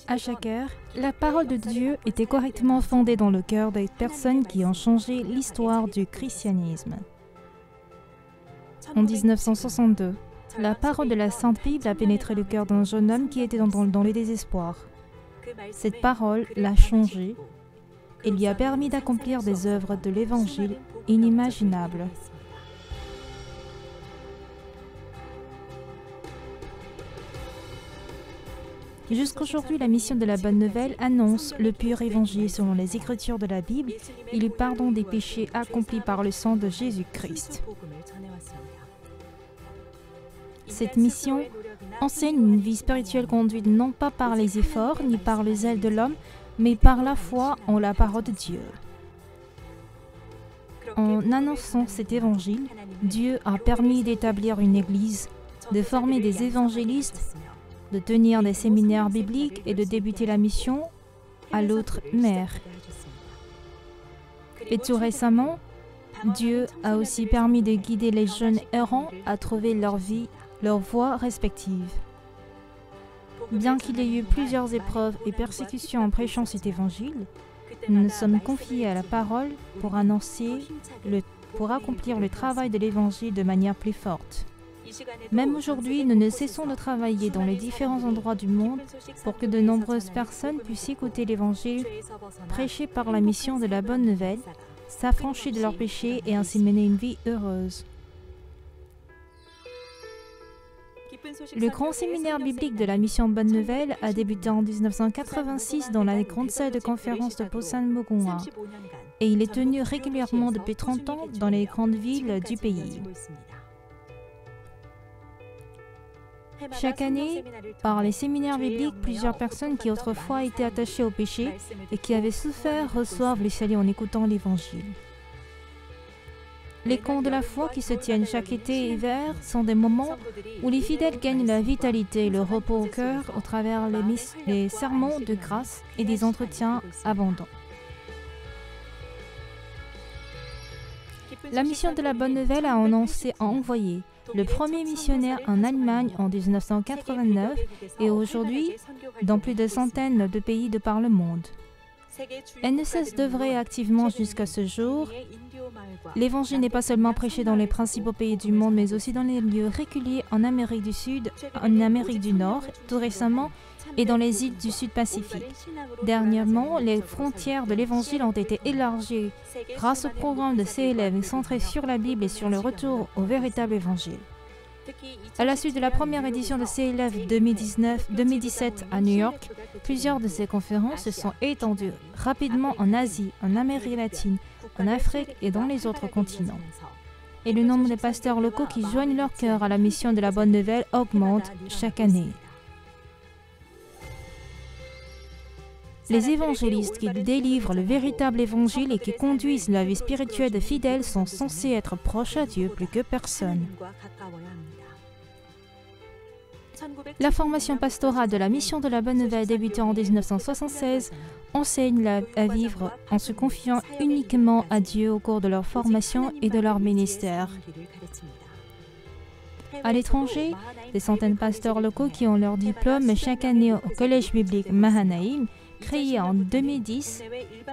À chaque heure, la parole de Dieu était correctement fondée dans le cœur des personnes qui ont changé l'histoire du christianisme. En 1962, la parole de la Sainte Bible a pénétré le cœur d'un jeune homme qui était dans le désespoir. Cette parole l'a changé et lui a permis d'accomplir des œuvres de l'Évangile inimaginables. Jusqu'aujourd'hui, la mission de la Bonne Nouvelle annonce le pur évangile selon les Écritures de la Bible et le pardon des péchés accomplis par le sang de Jésus-Christ. Cette mission enseigne une vie spirituelle conduite non pas par les efforts ni par le zèle de l'homme, mais par la foi en la parole de Dieu. En annonçant cet évangile, Dieu a permis d'établir une église, de former des évangélistes, de tenir des séminaires bibliques et de débuter la mission à l'autre mer. Et tout récemment, Dieu a aussi permis de guider les jeunes errants à trouver leur voie respective. Bien qu'il y ait eu plusieurs épreuves et persécutions en prêchant cet évangile, nous nous sommes confiés à la parole pour accomplir le travail de l'évangile de manière plus forte. Même aujourd'hui, nous ne cessons de travailler dans les différents endroits du monde pour que de nombreuses personnes puissent écouter l'évangile prêché par la mission de la Bonne Nouvelle, s'affranchir de leurs péchés et ainsi mener une vie heureuse. Le grand séminaire biblique de la mission Bonne Nouvelle a débuté en 1986 dans la grande salle de conférence de Busan Mugunghwa et il est tenu régulièrement depuis 30 ans dans les grandes villes du pays. Chaque année, par les séminaires bibliques, plusieurs personnes qui autrefois étaient attachées au péché et qui avaient souffert reçoivent le salut en écoutant l'Évangile. Les camps de la foi qui se tiennent chaque été et hiver sont des moments où les fidèles gagnent la vitalité et le repos au cœur au travers les sermons de grâce et des entretiens abondants. La mission de la Bonne Nouvelle a envoyé le premier missionnaire en Allemagne en 1989 et aujourd'hui dans plus de centaines de pays de par le monde. Elle ne cesse d'œuvrer activement jusqu'à ce jour. L'Évangile n'est pas seulement prêché dans les principaux pays du monde, mais aussi dans les lieux reculés en Amérique du Sud, en Amérique du Nord, tout récemment, et dans les îles du Sud-Pacifique. Dernièrement, les frontières de l'Évangile ont été élargies grâce au programme de CLF centré sur la Bible et sur le retour au véritable Évangile. À la suite de la première édition de CLF 2017 à New York, plusieurs de ces conférences se sont étendues rapidement en Asie, en Amérique latine, en Afrique et dans les autres continents. Et le nombre de pasteurs locaux qui joignent leur cœur à la mission de la Bonne Nouvelle augmente chaque année. Les évangélistes qui délivrent le véritable évangile et qui conduisent la vie spirituelle des fidèles sont censés être proches à Dieu plus que personne. La formation pastorale de la mission de la Bonne Nouvelle débutée en 1976 enseigne à vivre en se confiant uniquement à Dieu au cours de leur formation et de leur ministère. À l'étranger, des centaines de pasteurs locaux qui ont leur diplôme chaque année au collège biblique Mahanaïm, créé en 2010,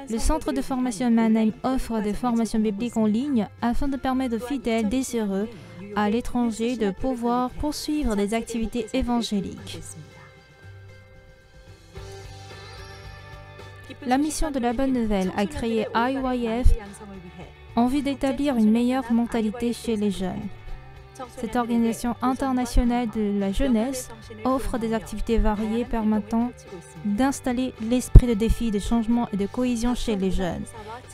le centre de formation Mahanaïm offre des formations bibliques en ligne afin de permettre aux fidèles désireux à l'étranger de pouvoir poursuivre des activités évangéliques. La mission de la Bonne Nouvelle a créé IYF en vue d'établir une meilleure mentalité chez les jeunes. Cette organisation internationale de la jeunesse offre des activités variées permettant d'installer l'esprit de défi, de changement et de cohésion chez les jeunes.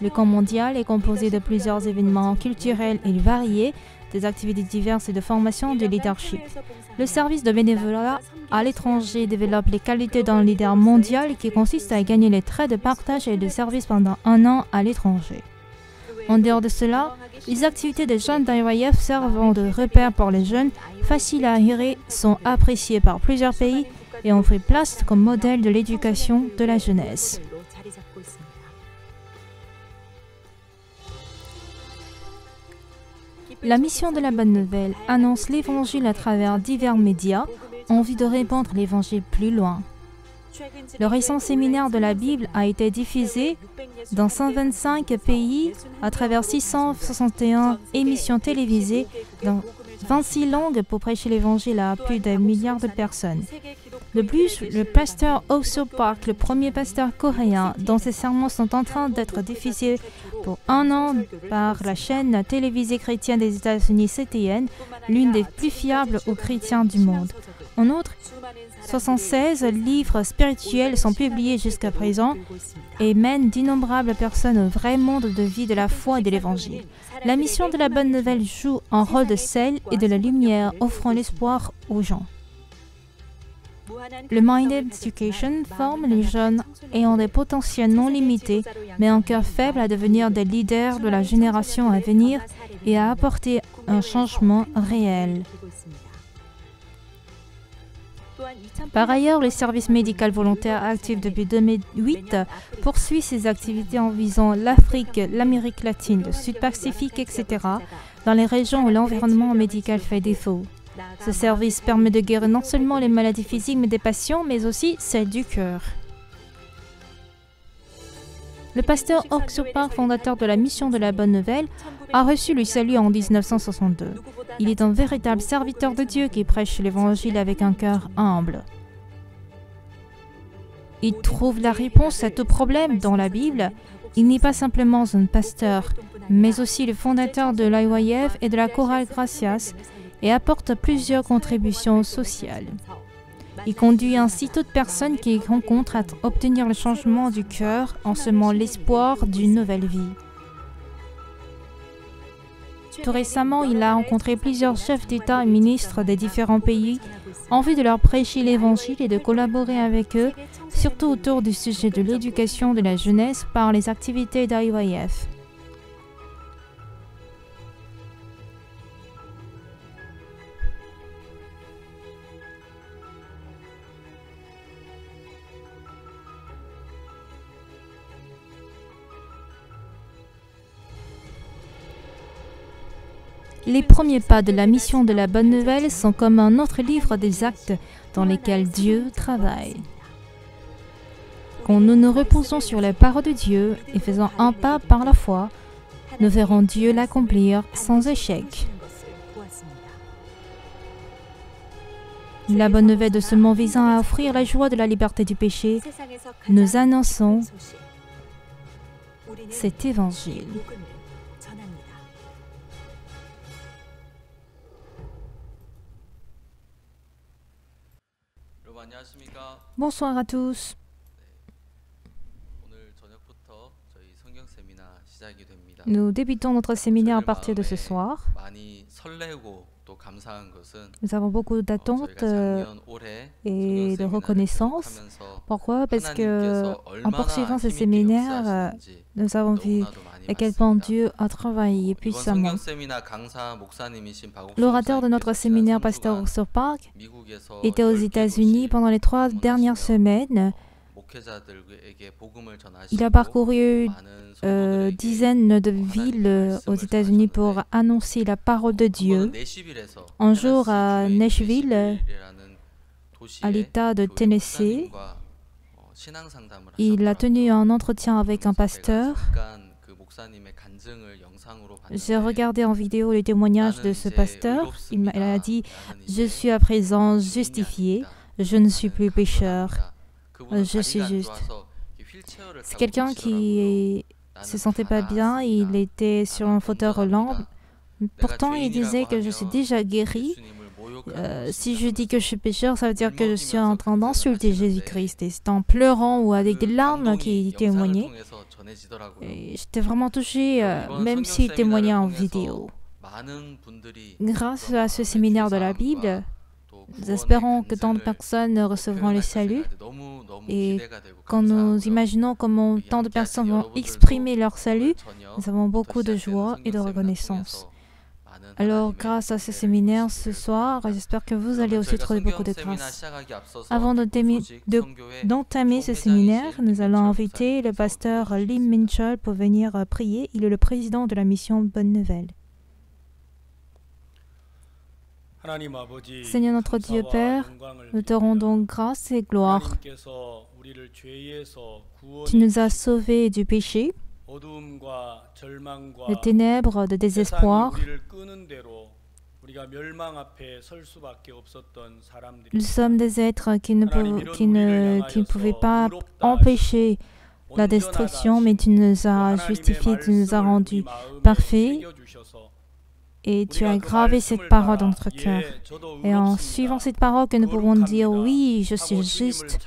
Le camp mondial est composé de plusieurs événements culturels et variés, des activités diverses et de formation de leadership. Le service de bénévolat à l'étranger développe les qualités d'un leader mondial qui consiste à gagner les traits de partage et de service pendant 1 an à l'étranger. En dehors de cela, les activités des jeunes d'IYF servant de repère pour les jeunes, faciles à adhérer, sont appréciées par plusieurs pays et ont pris place comme modèle de l'éducation de la jeunesse. La mission de la Bonne Nouvelle annonce l'Évangile à travers divers médias en vue de répandre l'Évangile plus loin. Le récent séminaire de la Bible a été diffusé dans 125 pays à travers 661 émissions télévisées dans 26 langues pour prêcher l'évangile à plus d'un milliard de personnes. De plus, le pasteur Oh So-Park, le premier pasteur coréen, dont ses sermons sont en train d'être diffusés pour un an par la chaîne télévisée chrétienne des États-Unis CTN, l'une des plus fiables aux chrétiens du monde. En outre, 76 livres spirituels sont publiés jusqu'à présent et mènent d'innombrables personnes au vrai monde de vie de la foi et de l'Évangile. La mission de la Bonne Nouvelle joue un rôle de sel et de la lumière, offrant l'espoir aux gens. Le Minded Education forme les jeunes ayant des potentiels non limités, mais un cœur faible à devenir des leaders de la génération à venir et à apporter un changement réel. Par ailleurs, le service médical volontaire actif depuis 2008 poursuit ses activités en visant l'Afrique, l'Amérique latine, le Sud-Pacifique, etc., dans les régions où l'environnement médical fait défaut. Ce service permet de guérir non seulement les maladies physiques des patients, mais aussi celles du cœur. Le pasteur Oh So-Park, fondateur de la mission de la Bonne Nouvelle, a reçu le salut en 1962. Il est un véritable serviteur de Dieu qui prêche l'Évangile avec un cœur humble. Il trouve la réponse à tout problème dans la Bible. Il n'est pas simplement un pasteur, mais aussi le fondateur de l'IYF et de la chorale Gracias et apporte plusieurs contributions sociales. Il conduit ainsi toute personne qui rencontre à obtenir le changement du cœur en semant l'espoir d'une nouvelle vie. Tout récemment, il a rencontré plusieurs chefs d'État et ministres des différents pays en vue de leur prêcher l'Évangile et de collaborer avec eux, surtout autour du sujet de l'éducation de la jeunesse par les activités d'IYF. Les premiers pas de la mission de la Bonne Nouvelle sont comme un autre livre des actes dans lesquels Dieu travaille. Quand nous nous reposons sur la parole de Dieu et faisons un pas par la foi, nous verrons Dieu l'accomplir sans échec. La bonne nouvelle de ce monde visant à offrir la joie de la liberté du péché, nous annonçons cet évangile. Bonsoir à tous. Nous débutons notre séminaire à partir de ce soir. Nous avons beaucoup d'attentes et de reconnaissance. Pourquoi? Parce que en poursuivant ce séminaire, nous avons vu à quel point Dieu a travaillé puissamment. L'orateur de notre séminaire, pasteur Oh So-Park, était aux États-Unis pendant les 3 dernières semaines. Il a parcouru dizaines de villes aux États-Unis pour annoncer la parole de Dieu. Un jour à Nashville, à l'État de Tennessee, il a tenu un entretien avec un pasteur. J'ai regardé en vidéo les témoignages de ce pasteur. Il a dit « Je suis à présent justifié, je ne suis plus pécheur, je suis juste ». C'est quelqu'un qui se sentait pas bien, il était sur un fauteuil roulant. Pourtant, il disait que je suis déjà guéri. Si je dis que je suis pécheur, ça veut dire que je suis en train d'insulter Jésus-Christ. Et c'est en pleurant ou avec des larmes qu'il témoignait. J'étais vraiment touchée, même s'il témoignait en vidéo. Grâce à ce séminaire de la Bible, nous espérons que tant de personnes recevront le salut. Et quand nous imaginons comment tant de personnes vont exprimer leur salut, nous avons beaucoup de joie et de reconnaissance. Alors, grâce à ce séminaire ce soir, j'espère que vous allez aussi trouver beaucoup de grâce. Avant d'entamer ce séminaire, nous allons inviter le pasteur Lim Minchol pour venir prier. Il est le président de la mission Bonne Nouvelle. Seigneur notre Dieu Père, nous te rendons grâce et gloire. Tu nous as sauvés du péché, des ténèbres, de désespoir. Nous sommes des êtres qui ne pouvaient pas empêcher la destruction, mais tu nous as justifiés, tu nous as rendus parfaits. Et tu as gravé cette parole dans notre cœur. Et en suivant cette parole que nous pouvons dire, oui, je suis juste.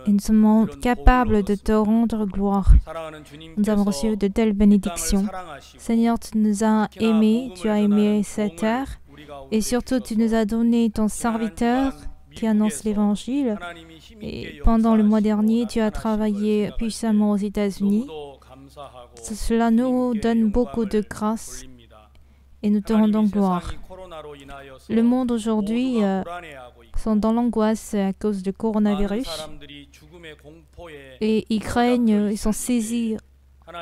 Et nous sommes capables de te rendre gloire. Nous avons reçu de telles bénédictions. Seigneur, tu nous as aimés, tu as aimé cette terre. Et surtout, tu nous as donné ton serviteur qui annonce l'Évangile. Et pendant le mois dernier, tu as travaillé puissamment aux États-Unis. Cela nous donne beaucoup de grâce. Et nous te rendons gloire. Le monde aujourd'hui sont dans l'angoisse à cause du coronavirus et ils craignent, ils sont saisis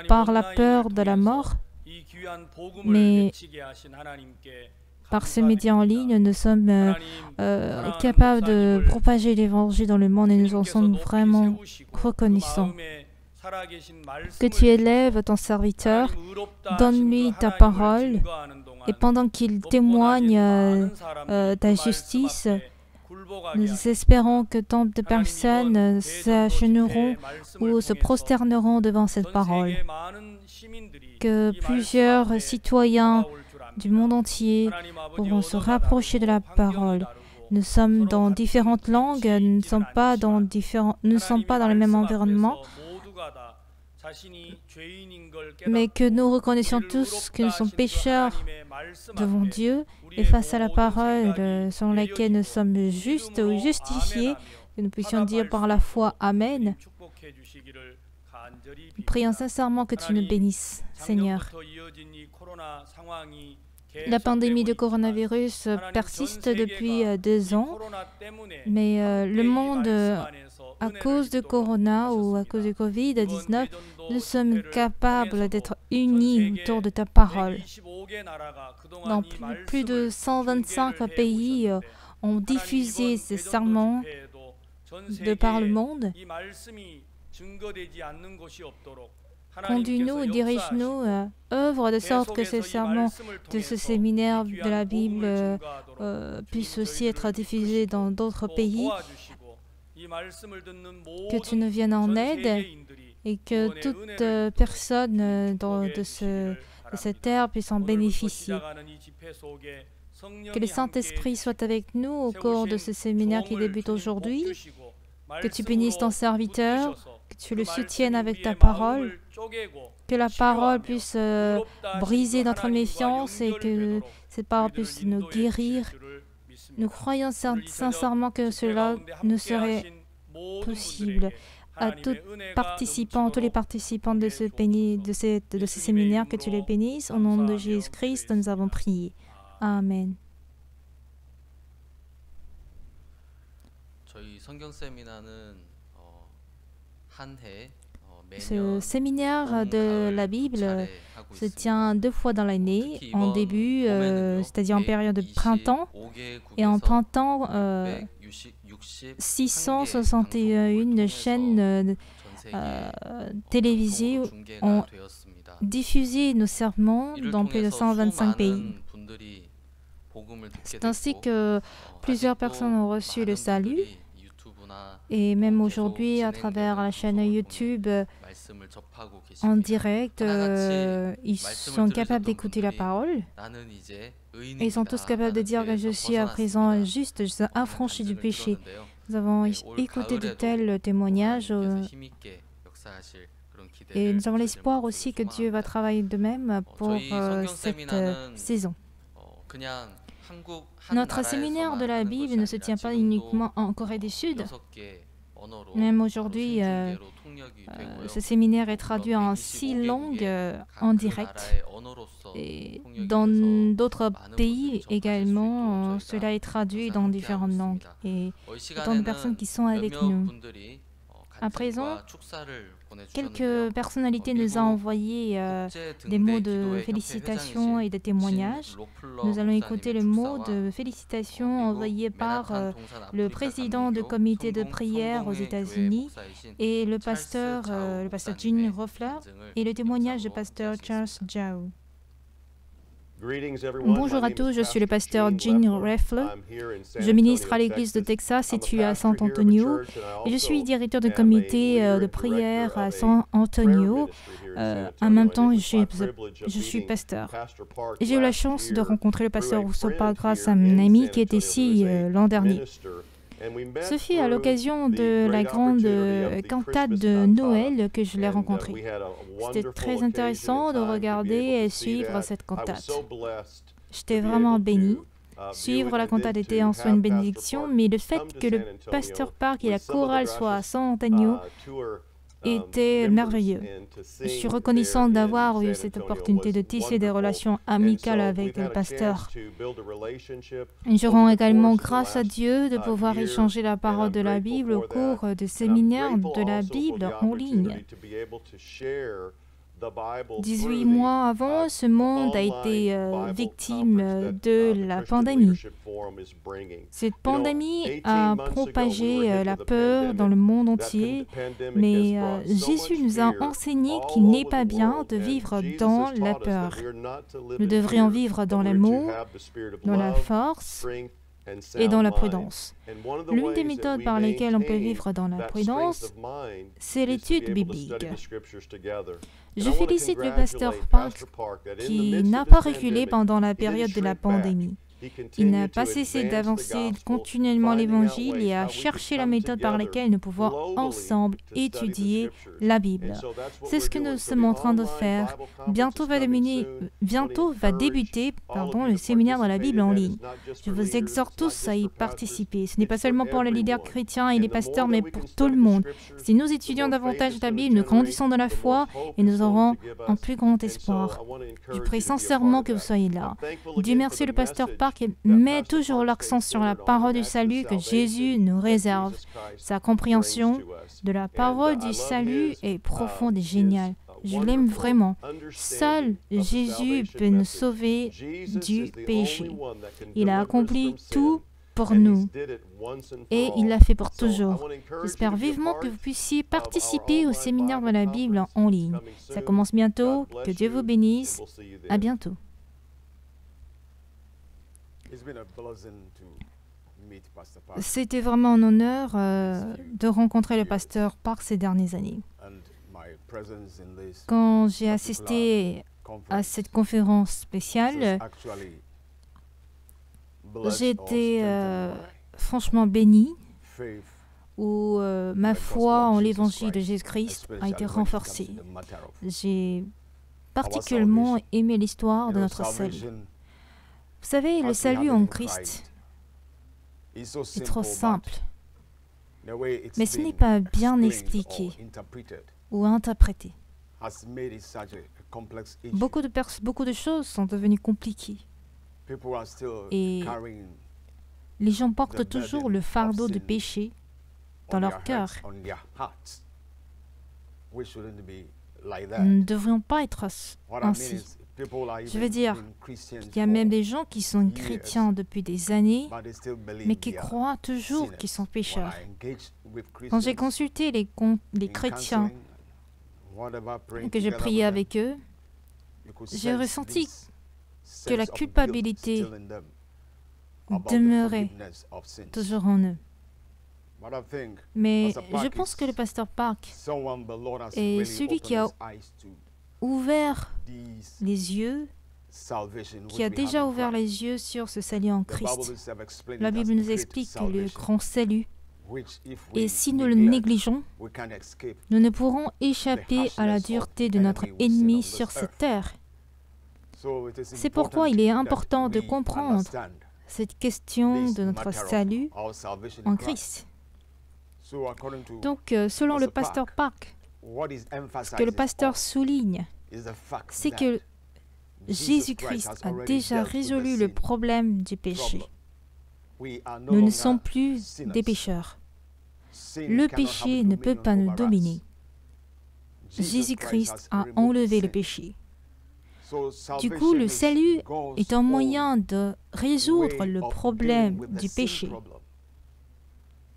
par la peur de la mort. Mais par ce média en ligne, nous sommes capables de propager l'Évangile dans le monde et nous en sommes vraiment reconnaissants. Que tu élèves ton serviteur, donne-lui ta parole. Et pendant qu'il témoigne ta justice, nous espérons que tant de personnes s'agenouilleront ou se prosterneront devant cette parole. Que plusieurs citoyens du monde entier pourront se rapprocher de la parole. Nous sommes dans différentes langues, nous ne sommes pas dans le même environnement. Mais que nous reconnaissions tous que nous sommes pécheurs devant Dieu et face à la parole selon laquelle nous sommes justes ou justifiés, que nous puissions dire par la foi Amen. Nous prions sincèrement que tu nous bénisses, Seigneur. La pandémie de coronavirus persiste depuis 2 ans, mais le monde, à cause de Corona ou à cause du Covid-19, nous sommes capables d'être unis autour de ta parole. Dans plus de 125 pays ont diffusé ces sermons de par le monde. Conduis-nous, dirige-nous, œuvre de sorte que ces sermons de ce séminaire de la Bible puissent aussi être diffusés dans d'autres pays. Que tu nous viennes en aide et que toute personne de cette terre puisse en bénéficier. Que le Saint-Esprit soit avec nous au cours de ce séminaire qui débute aujourd'hui. Que tu bénisses ton serviteur, que tu le soutiennes avec ta parole, que la parole puisse briser notre méfiance et que cette parole puisse nous guérir. Nous croyons sincèrement que cela ne serait possible. À tous les participants de ce séminaire, que tu les bénisses. Au nom de Jésus-Christ, nous avons prié. Amen. Ce séminaire de la Bible se tient 2 fois dans l'année, en début, c'est-à-dire en période de printemps, et en printemps, 661 chaînes télévisées ont diffusé nos sermons dans plus de 125 pays. C'est ainsi que plusieurs personnes ont reçu le salut. Et même aujourd'hui, à travers la chaîne YouTube, en direct, ils sont capables d'écouter la parole. Et ils sont tous capables de dire que je suis à présent juste, je suis affranchi du péché. Nous avons écouté de tels témoignages et nous avons l'espoir aussi que Dieu va travailler de même pour cette saison. Notre séminaire de la Bible ne se tient pas uniquement en Corée du Sud. Même aujourd'hui, ce séminaire est traduit en 6 langues en direct. Et dans d'autres pays également, cela est traduit dans différentes langues. Et il y a tant de personnes qui sont avec nous. À présent, quelques personnalités nous ont envoyé des mots de félicitations et de témoignages. Nous allons écouter le mot de félicitations envoyé par le président du comité de prière aux États-Unis et le pasteur Gene Roffler et le témoignage du pasteur Charles Jau. Bonjour à tous, je suis le pasteur Gene Roffler. Je ministre à l'église de Texas située à San Antonio et je suis directeur du comité de prière à San Antonio. En même temps, je suis pasteur. J'ai eu la chance de rencontrer le pasteur Rousseau Park grâce à mon ami qui était ici l'an dernier. Ce fut à l'occasion de la grande cantate de Noël que je l'ai rencontré. C'était très intéressant de regarder et suivre cette cantate. J'étais vraiment béni. Suivre la cantate était en soi une bénédiction, mais le fait que le pasteur Park et la chorale soient à San Antonio était merveilleux. Je suis reconnaissant d'avoir eu cette opportunité de tisser des relations amicales avec le pasteur. Je rends également grâce à Dieu de pouvoir échanger la parole de la Bible au cours de séminaires de la Bible en ligne. 18 mois avant, ce monde a été victime de la pandémie. Cette pandémie a propagé la peur dans le monde entier, mais Jésus nous a enseigné qu'il n'est pas bien de vivre dans la peur. Nous devrions vivre dans l'amour, dans la force et dans la prudence. L'une des méthodes par lesquelles on peut vivre dans la prudence, c'est l'étude biblique. Je félicite le pasteur Park qui n'a pas reculé pendant la période de la pandémie. Il n'a pas cessé d'avancer continuellement l'Évangile et à chercher la méthode par laquelle nous pouvons ensemble étudier la Bible. C'est ce que nous sommes en train de faire. Bientôt va débuter le séminaire de la Bible en ligne. Je vous exhorte tous à y participer. Ce n'est pas seulement pour les leaders chrétiens et les pasteurs, mais pour tout le monde. Si nous étudions davantage la Bible, nous grandissons dans la foi et nous aurons un plus grand espoir. Je prie sincèrement que vous soyez là. Dieu merci le pasteur Park et met toujours l'accent sur la parole du salut que Jésus nous réserve. Sa compréhension de la parole du salut est profonde et géniale. Je l'aime vraiment. Seul Jésus peut nous sauver du péché. Il a accompli tout pour nous et il l'a fait pour toujours. J'espère vivement que vous puissiez participer au séminaire de la Bible en ligne. Ça commence bientôt. Que Dieu vous bénisse. À bientôt. C'était vraiment un honneur de rencontrer le pasteur Park ces dernières années. Quand j'ai assisté à cette conférence spéciale, j'ai été franchement béni, où ma foi en l'évangile de Jésus-Christ a été renforcée. J'ai particulièrement aimé l'histoire de notre salut. Vous savez, le salut en Christ est trop simple, mais ce n'est pas bien expliqué ou interprété. Beaucoup de choses sont devenues compliquées et les gens portent toujours le fardeau du péché dans leur cœur. Nous ne devrions pas être ainsi. Je veux dire, il y a même des gens qui sont chrétiens depuis des années, mais qui croient toujours qu'ils sont pécheurs. Quand j'ai consulté les chrétiens et que j'ai prié avec eux, j'ai ressenti que la culpabilité demeurait toujours en eux. Mais je pense que le pasteur Park est celui qui a ouvert les yeux, qui a déjà ouvert les yeux sur ce salut en Christ. La Bible nous explique que le grand salut, et si nous le négligeons, nous ne pourrons échapper à la dureté de notre ennemi sur cette terre. C'est pourquoi il est important de comprendre cette question de notre salut en Christ. Donc, selon le pasteur Park, ce que le pasteur souligne, c'est que Jésus-Christ a déjà résolu le problème du péché. Nous ne sommes plus des pécheurs. Le péché ne peut pas nous dominer. Jésus-Christ a enlevé le péché. Du coup, le salut est un moyen de résoudre le problème du péché.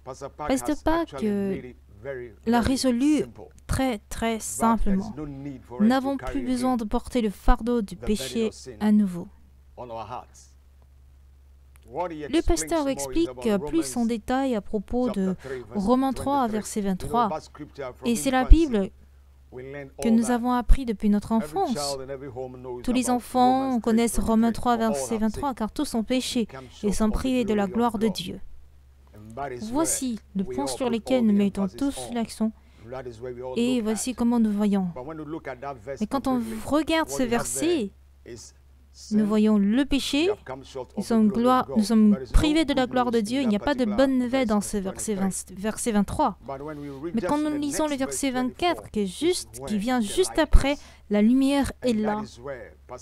Pasteur Park l'a résolu très très simplement. Nous n'avons plus besoin de porter le fardeau du péché à nouveau. Le pasteur explique plus en détail à propos de Romains 3, verset 23. Et c'est la Bible que nous avons appris depuis notre enfance. Tous les enfants connaissent Romains 3, verset 23, car tous ont péché et sont privés de la gloire de Dieu. Voici le point sur lequel nous mettons tous l'accent et voici comment nous voyons. Mais quand on regarde ce verset, nous voyons le péché, nous sommes privés de la gloire de Dieu. Il n'y a pas de bonne nouvelle dans ce verset 23. Mais quand nous lisons le verset 24, qui vient juste après, la lumière est là.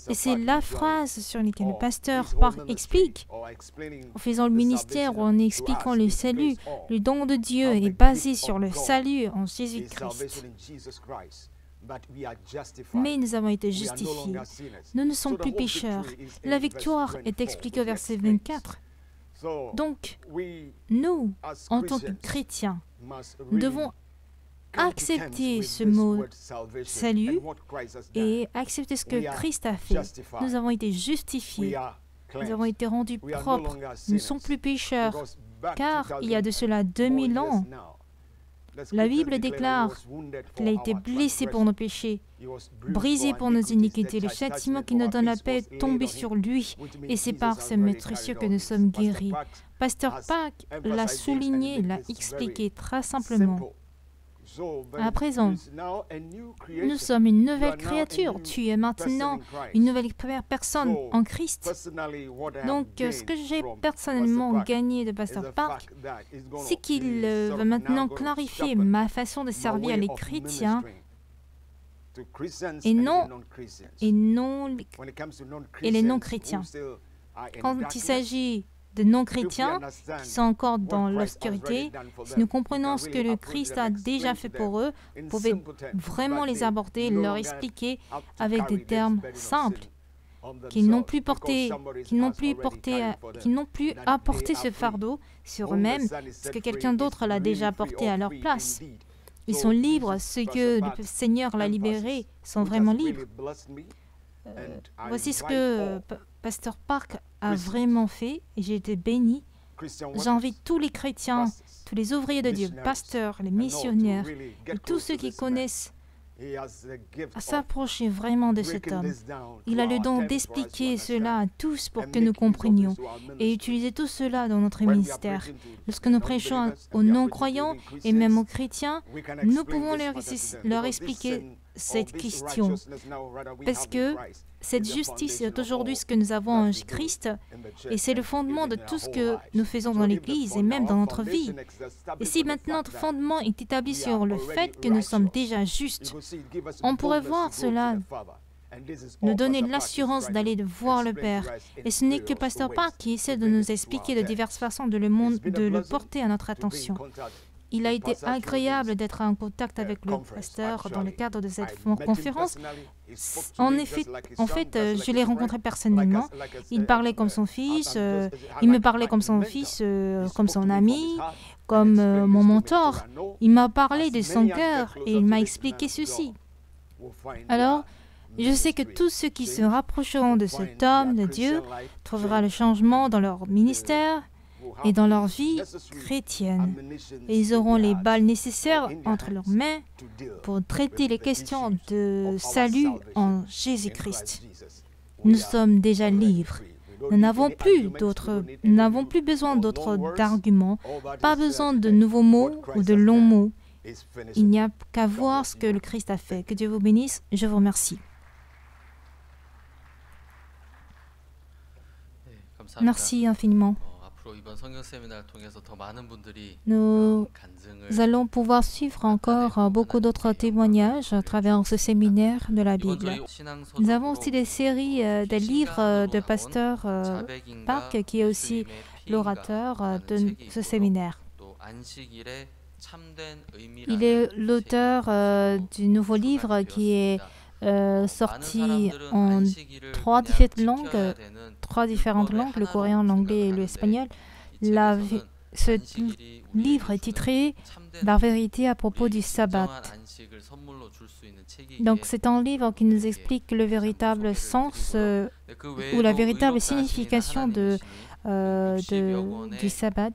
Et c'est la phrase sur laquelle le pasteur Park explique, en faisant le ministère ou en expliquant le salut, le don de Dieu est basé sur le salut en Jésus-Christ. Mais nous avons été justifiés. Nous ne sommes plus pécheurs. La victoire est expliquée au verset 24. Donc, nous, en tant que chrétiens, nous devons accepter ce mot salut et accepter ce que Christ a fait. Nous avons été justifiés. Nous avons été rendus propres. Nous ne sommes plus pécheurs, car il y a de cela 2000 ans, la Bible déclare qu'il a été blessé pour nos péchés, brisé pour nos iniquités. Le châtiment qui nous donne la paix est tombé sur lui, et c'est par ce précieux que nous sommes guéris. Pasteur Park l'a souligné, l'a expliqué très simplement. À présent, nous sommes une nouvelle créature. Tu es maintenant une nouvelle personne en Christ. Donc, ce que j'ai personnellement gagné de Pasteur Park, c'est qu'il va maintenant clarifier ma façon de servir les chrétiens et les non-chrétiens. Quand il s'agit de non-chrétiens qui sont encore dans l'obscurité, si nous comprenons ce que le Christ a déjà fait pour eux, vous pouvez vraiment les aborder, leur expliquer avec des termes simples, qu'ils n'ont plus à porter ce fardeau sur eux-mêmes, parce que quelqu'un d'autre l'a déjà porté à leur place. Ils sont libres, ceux que le Seigneur l'a libéré sont vraiment libres. Voici ce que Pasteur Park a vraiment fait et j'ai été béni. J'invite tous les chrétiens, tous les ouvriers de Dieu, pasteurs, les missionnaires et tous ceux qui connaissent à s'approcher vraiment de cet homme. Il a le don d'expliquer cela à tous pour que nous comprenions et utiliser tout cela dans notre ministère. Lorsque nous prêchons aux non-croyants et même aux chrétiens, nous pouvons leur expliquer cette question. Parce que cette justice est aujourd'hui ce que nous avons en Christ et c'est le fondement de tout ce que nous faisons dans l'Église et même dans notre vie. Et si maintenant notre fondement est établi sur le fait que nous sommes déjà justes, on pourrait voir cela nous donner l'assurance d'aller voir le Père. Et ce n'est que Pasteur Park qui essaie de nous expliquer de diverses façons de le porter à notre attention. Il a été agréable d'être en contact avec le pasteur dans le cadre de cette conférence. En fait, je l'ai rencontré personnellement. Il parlait comme son fils, il me parlait comme son fils, comme son ami, comme mon mentor. Il m'a parlé de son cœur et il m'a expliqué ceci. Alors, je sais que tous ceux qui se rapprocheront de cet homme de Dieu trouveront le changement dans leur ministère et dans leur vie chrétienne. Et ils auront les balles nécessaires entre leurs mains pour traiter les questions de salut en Jésus-Christ. Nous sommes déjà libres. Nous n'avons plus besoin d'autres arguments, pas besoin de nouveaux mots ou de longs mots. Il n'y a qu'à voir ce que le Christ a fait. Que Dieu vous bénisse. Je vous remercie. Merci infiniment. Nous allons pouvoir suivre encore beaucoup d'autres témoignages à travers ce séminaire de la Bible. Nous avons aussi des séries de livres de Pasteur Park, qui est aussi l'orateur de ce séminaire. Il est l'auteur du nouveau livre qui est sorti en trois différentes langues, le coréen, l'anglais et l'espagnol. Ce livre est titré La vérité à propos du sabbat. Donc c'est un livre qui nous explique le véritable sens ou la véritable signification du sabbat.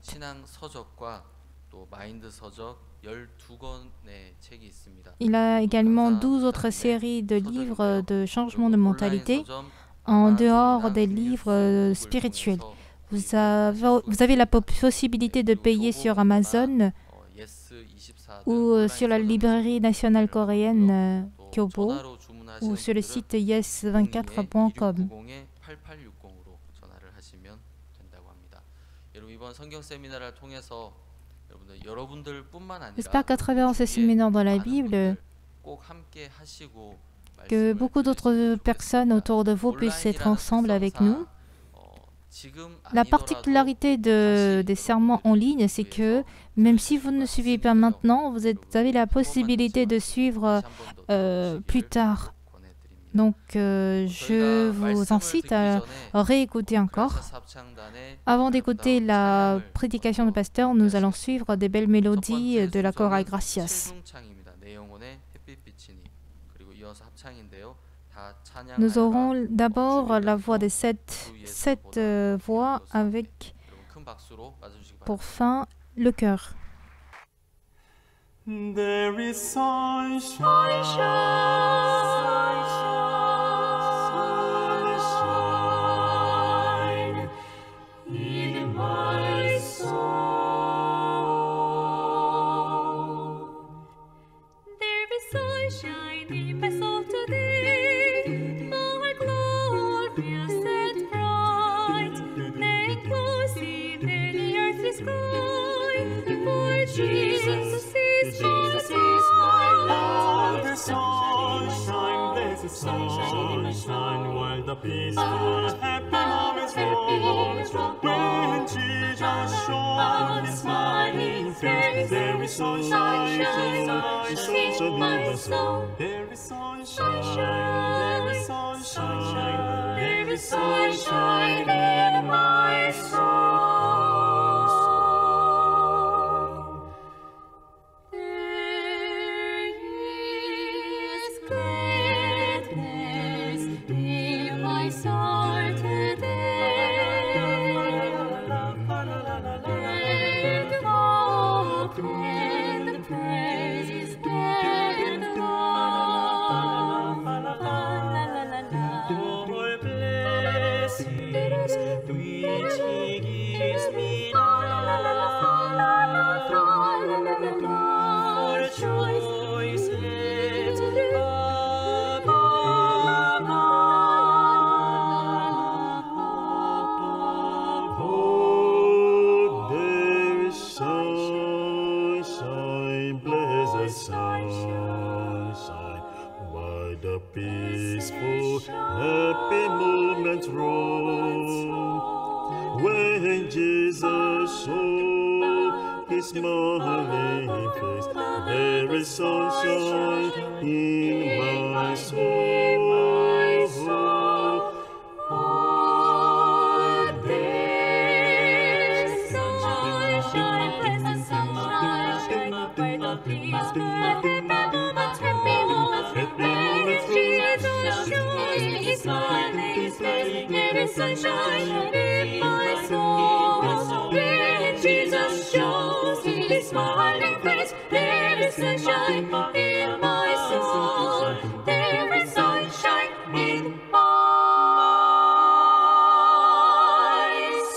Il a également 12 autres séries de livres de changement de mentalité en dehors des livres spirituels. Vous avez la possibilité de payer sur Amazon ou sur la librairie nationale coréenne Kyobo ou sur le site yes24.com. J'espère qu'à travers ce séminaire dans la Bible, que beaucoup d'autres personnes autour de vous puissent être ensemble avec nous. La particularité des sermons en ligne, c'est que même si vous ne suivez pas maintenant, vous avez la possibilité de suivre plus tard. Donc, je vous incite à réécouter encore. Avant d'écouter la prédication du pasteur, nous allons suivre des belles mélodies de la chorale Gracias. Nous aurons d'abord la voix des sept voix avec, pour fin, le chœur. There is sunshine, sunshine in my soul. There is sunshine in my soul today, more glorious and bright than closing any earthly sky. For Jesus is my light. The sunshine, blessed sunshine, while the peaceful, happy moments roll. When Jesus shone His smiling face, there is sunshine in my soul. There is sunshine, there is sunshine, there is sunshine in my soul. When Jesus showed His smiling face, there is sunshine in my soul. Oh, there's sunshine, pleasant sunshine, by the peace, happy moments, Jesus showing His smiling face, there is sunshine in my soul. When Jesus shows His smiling face, there is sunshine in my soul. There is sunshine in my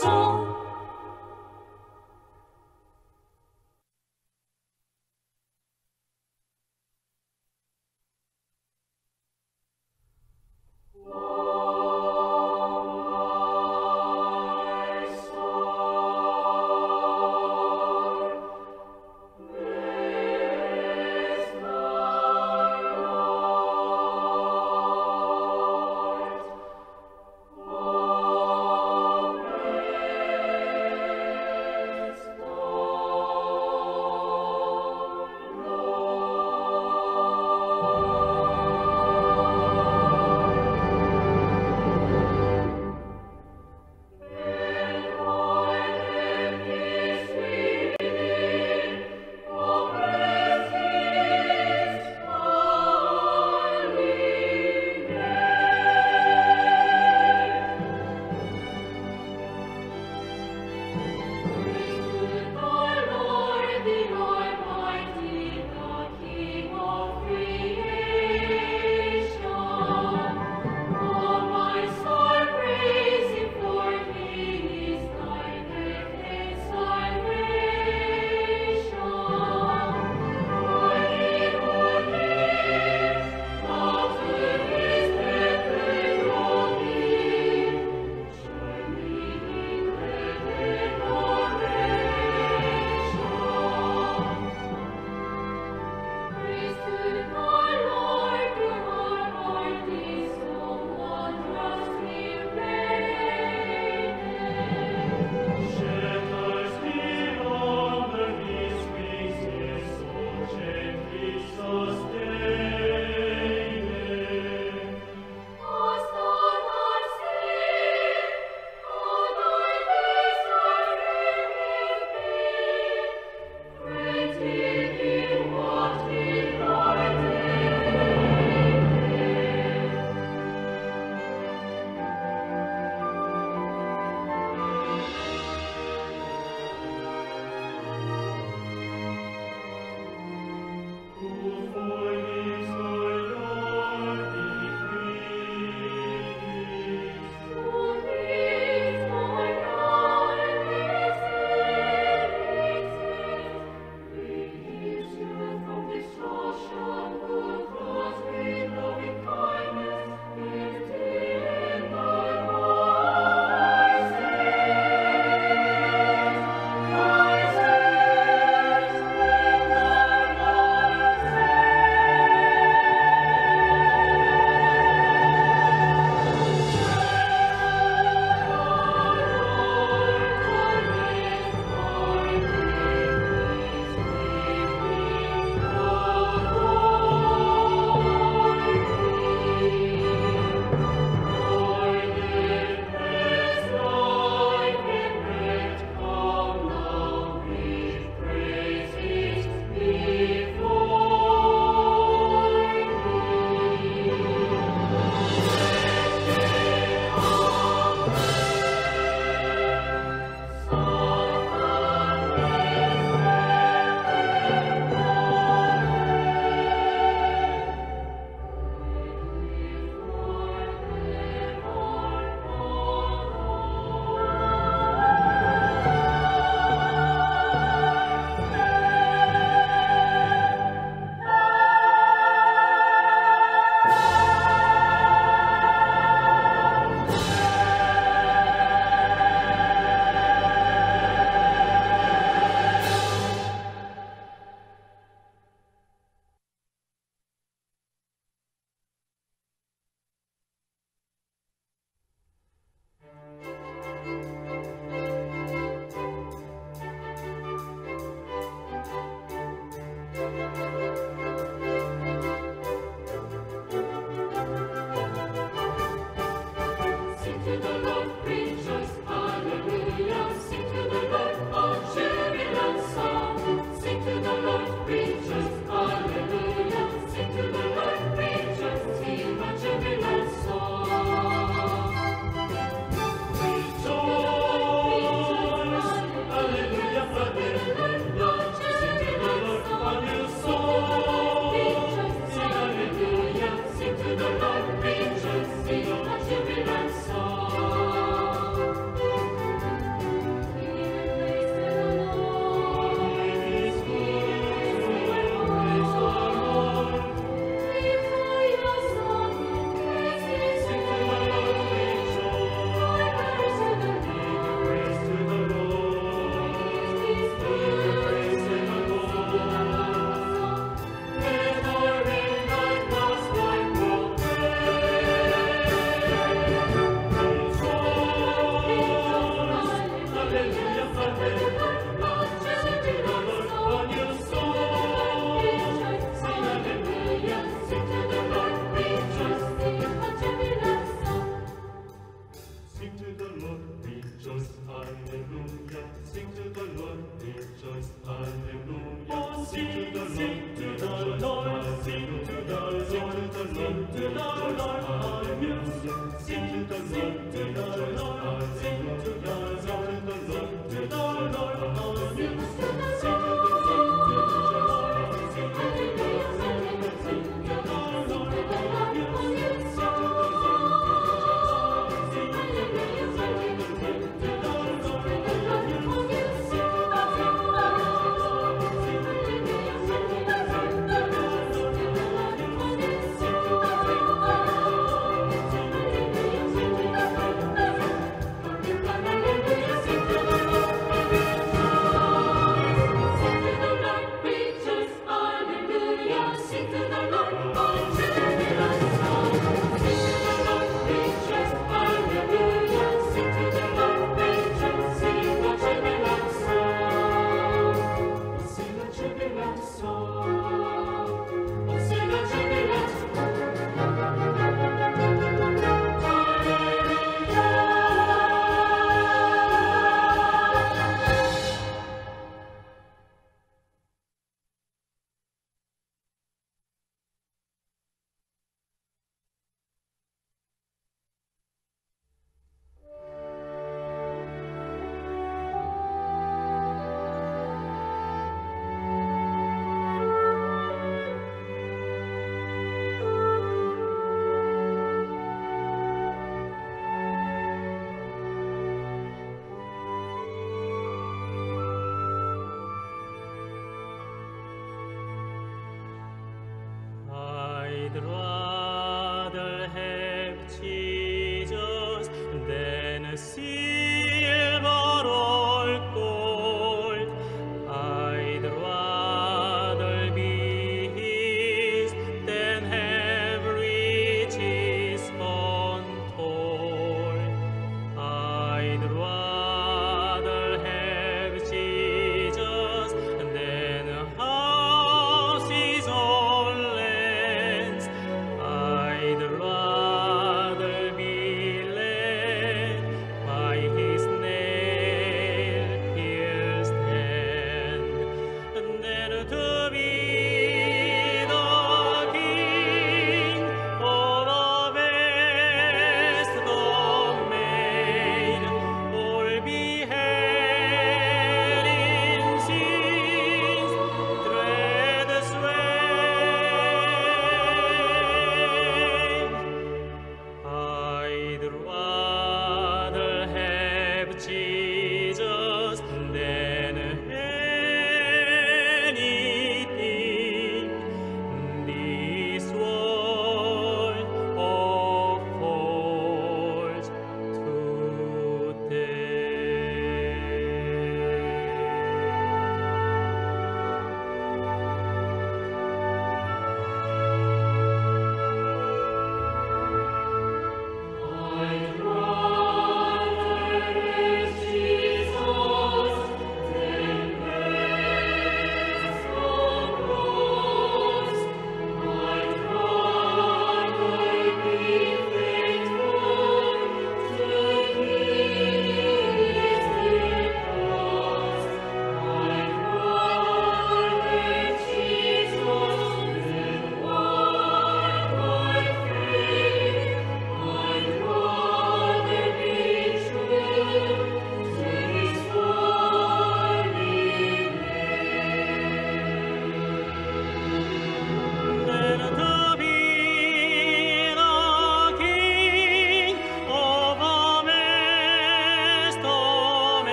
soul.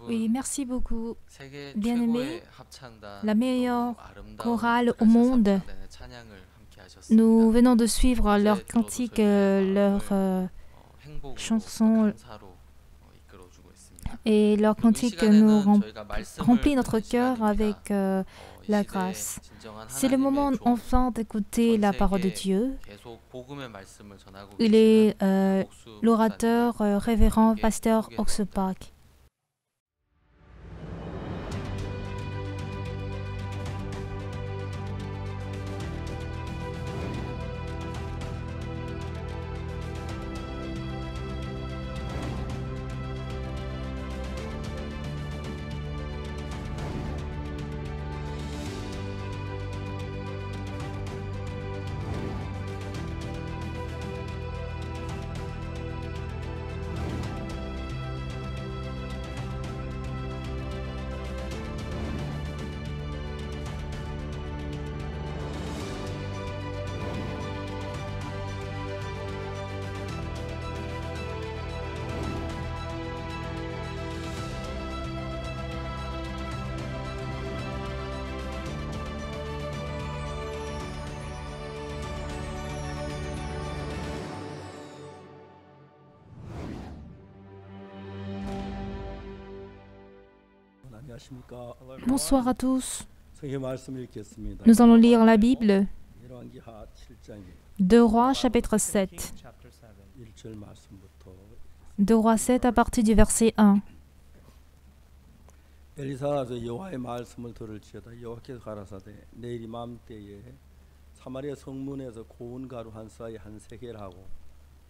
Oui, merci beaucoup. Bien-aimés, La meilleure chorale au monde. Nous venons de suivre leur cantique, leur chanson et leur cantique nous remplit notre cœur avec la grâce. C'est le moment enfin d'écouter la parole de Dieu. Il est l'orateur révérend pasteur Oxepak. Bonsoir à tous. Nous allons lire la Bible. 2 Rois chapitre 7. 2 Rois 7 à partir du verset 1. 엘리사가 여호와의 말씀을 들을지어다. 여호와께서 가라사대 내일 이맘때에 사마리아 성문에서 고운 가루 한 쌀이 한 세겔하고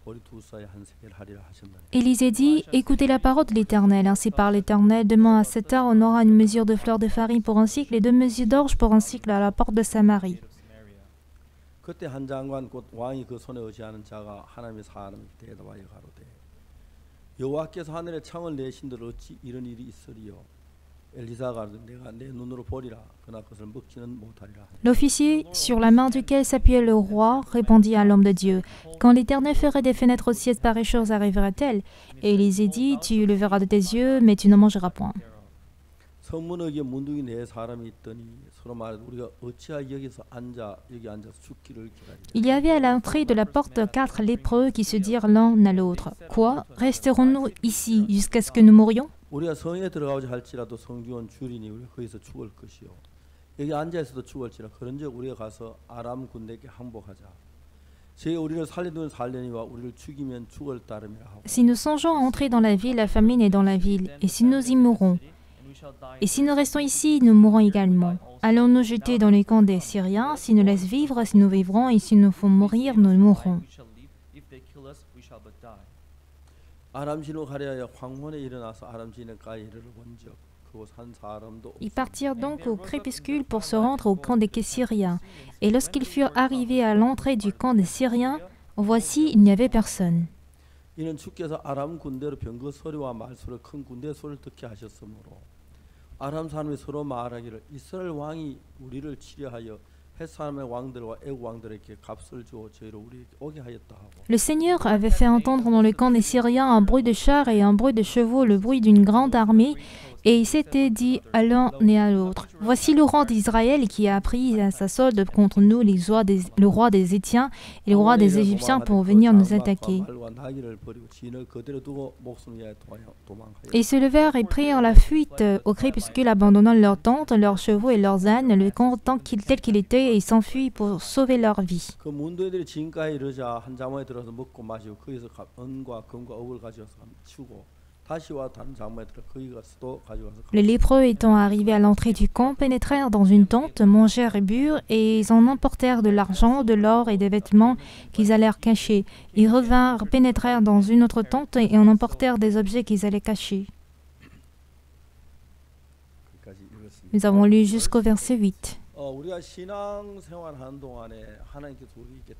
보리 두 쌀이 한 세겔 하리라 하셨나니. Élisée dit, écoutez la parole de l'Éternel. Ainsi parle l'Éternel. Demain à 7 heures, on aura une mesure de fleur de farine pour un cycle et 2 mesures d'orge pour un cycle à la porte de Samarie. 그때 한 장관 곧 왕이 그 손에 의지하는 자가 하나님의 사람이 대답하여 가로되 여호와께서 하늘에 창을 내신들 어찌 이런 일이 있으리요. 엘리사가 내가 내 눈으로 보리라 그러나 그것을 먹지는 못하리라. L'officier, sur la main duquel s'appuyait le roi, répondit à l'homme de Dieu, quand l'Éternel ferait des fenêtres au ciel, pareille chose arrivera-t-elle? Et Élisée dit, tu le verras de tes yeux, mais tu ne mangeras point. 성문에게 문둥이 네 사람이 있더니 서로 말해 우리가 어찌하여 여기서 여기 앉아서 죽기를 기다리랴. Il y avait à l'entrée de la porte 4 lépreux qui se dirent l'un à l'autre, quoi, resterons-nous ici jusqu'à ce que nous mourions? 우리가 성에 들어가고자 할지라도 성중은 줄이니 우리가 거기서 죽을 것이요. 여기 앉아 있어도 죽을지라 그런즉 우리가 가서 아람 군대에게 항복하자. 제 우리를 살리든 살려니와 우리를 죽이면 죽을 따름이라 하고. Si nous songeons à entrer dans la ville, la famine est dans la ville, et si nous y mourons, et si nous restons ici, nous mourrons également. Allons nous jeter dans les camps des Syriens, s'ils nous laissent vivre, si nous vivrons, et s'ils nous font mourir, nous mourrons. 아람진으로 가려하여 황혼에 일어나서 아람진의 가에 이르러 본즉 그곳 한 사람도 Ils partirent donc au crépuscule pour se rendre au camp des Syriens. Et lorsqu'ils furent arrivés à l'entrée du camp des Syriens, voici, il n'y avait personne. 이는 주께서 아람 군대로 병거 소리와 말소리 큰 군대 소리를 듣게 하셨으므로 아람 사람이 서로 말하기를 이스라엘 왕이 우리를 치려하여 헷 사람의 왕들과 애국 왕들에게 값을 주어 저희를 우리에게 오게 하였다 하고. Le Seigneur avait fait entendre dans le camp des Syriens un bruit de chars et un bruit de chevaux, le bruit d'une grande armée, et il s'était dit à l'un et à l'autre, voici le roi d'Israël qui a pris à sa solde contre nous le roi des Étiens et le roi des Égyptiens pour venir nous attaquer. Et ils se levèrent et prirent la fuite au crépuscule, abandonnant leurs tentes, leurs chevaux et leurs ânes, le camp tel qu'il était, et ils s'enfuient pour sauver leur vie. 그 문도들이 진가에 이르자 한 장막에 들어서 먹고 마시고 거기서 은과 금과 옥을 가져와서 치우고 다시 와 다른 장막에 들어 거기 가서도 가져와서. Les lépreux étant arrivés à l'entrée du camp pénétrèrent dans une tente, mangèrent et burent, et ils en emportèrent de l'argent, de l'or et des vêtements qu'ils allèrent cacher. Ils revinrent, pénétrèrent dans une autre tente et en emportèrent des objets qu'ils allaient cacher. Nous avons lu jusqu'au verset 8. 우리가 신앙 생활하는 동안에 하나님께서 우리에게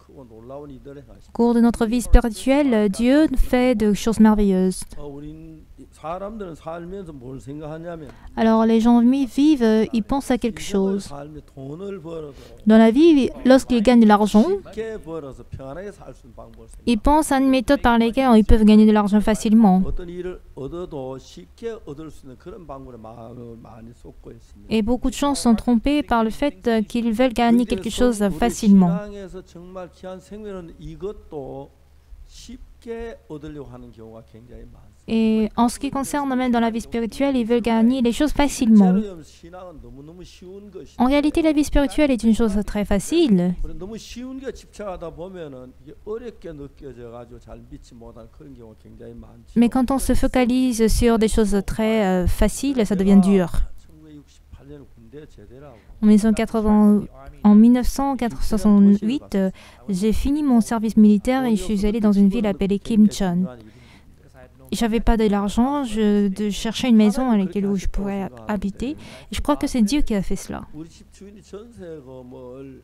크고 놀라운 일들을 행하십니다. Au cours de notre vie spirituelle, Dieu fait de choses merveilleuses. 우린 사람들은 살면서 뭘 생각하냐면 Alors les gens vivent, ils pensent à quelque chose. 삶에 돈을 벌어서 Dans la vie, lorsqu'ils gagnent de l'argent, 쉽게 벌어서 평안하게 살 수 있는 방법을 ils pensent à une méthode par laquelle ils peuvent gagner de l'argent facilement. 어떤 일을 얻어도 쉽게 얻을 수 있는 그런 방법에 마음을 많이 쏟고 있습니다. Et beaucoup de gens sont trompés par le fait qu'ils veulent gagner quelque chose facilement. 신앙에서 정말 귀한 생명은 이것도 쉽게 얻으려고 하는 경우가 굉장히 많습니다. Et en ce qui concerne même dans la vie spirituelle, ils veulent gagner les choses facilement. 실제로 신앙은 너무너무 쉬운 것이 En réalité, la vie spirituelle est une chose très facile. 너무 쉬운 게 집착하다 보면은 이게 어렵게 느껴져 가지고 잘 믿지 못하는 그런 경우가 굉장히 많죠. Mais quand on se focalise sur des choses très faciles, ça devient dur. 1968년 군대 제대라고 En 1968, j'ai fini mon service militaire et je suis allée dans une ville appelée Kimchon. J'avais pas de l'argent, je cherchais une maison à laquelle où je pourrais habiter. Et je crois que c'est Dieu qui a fait cela. 우리 집 주인이 전세금을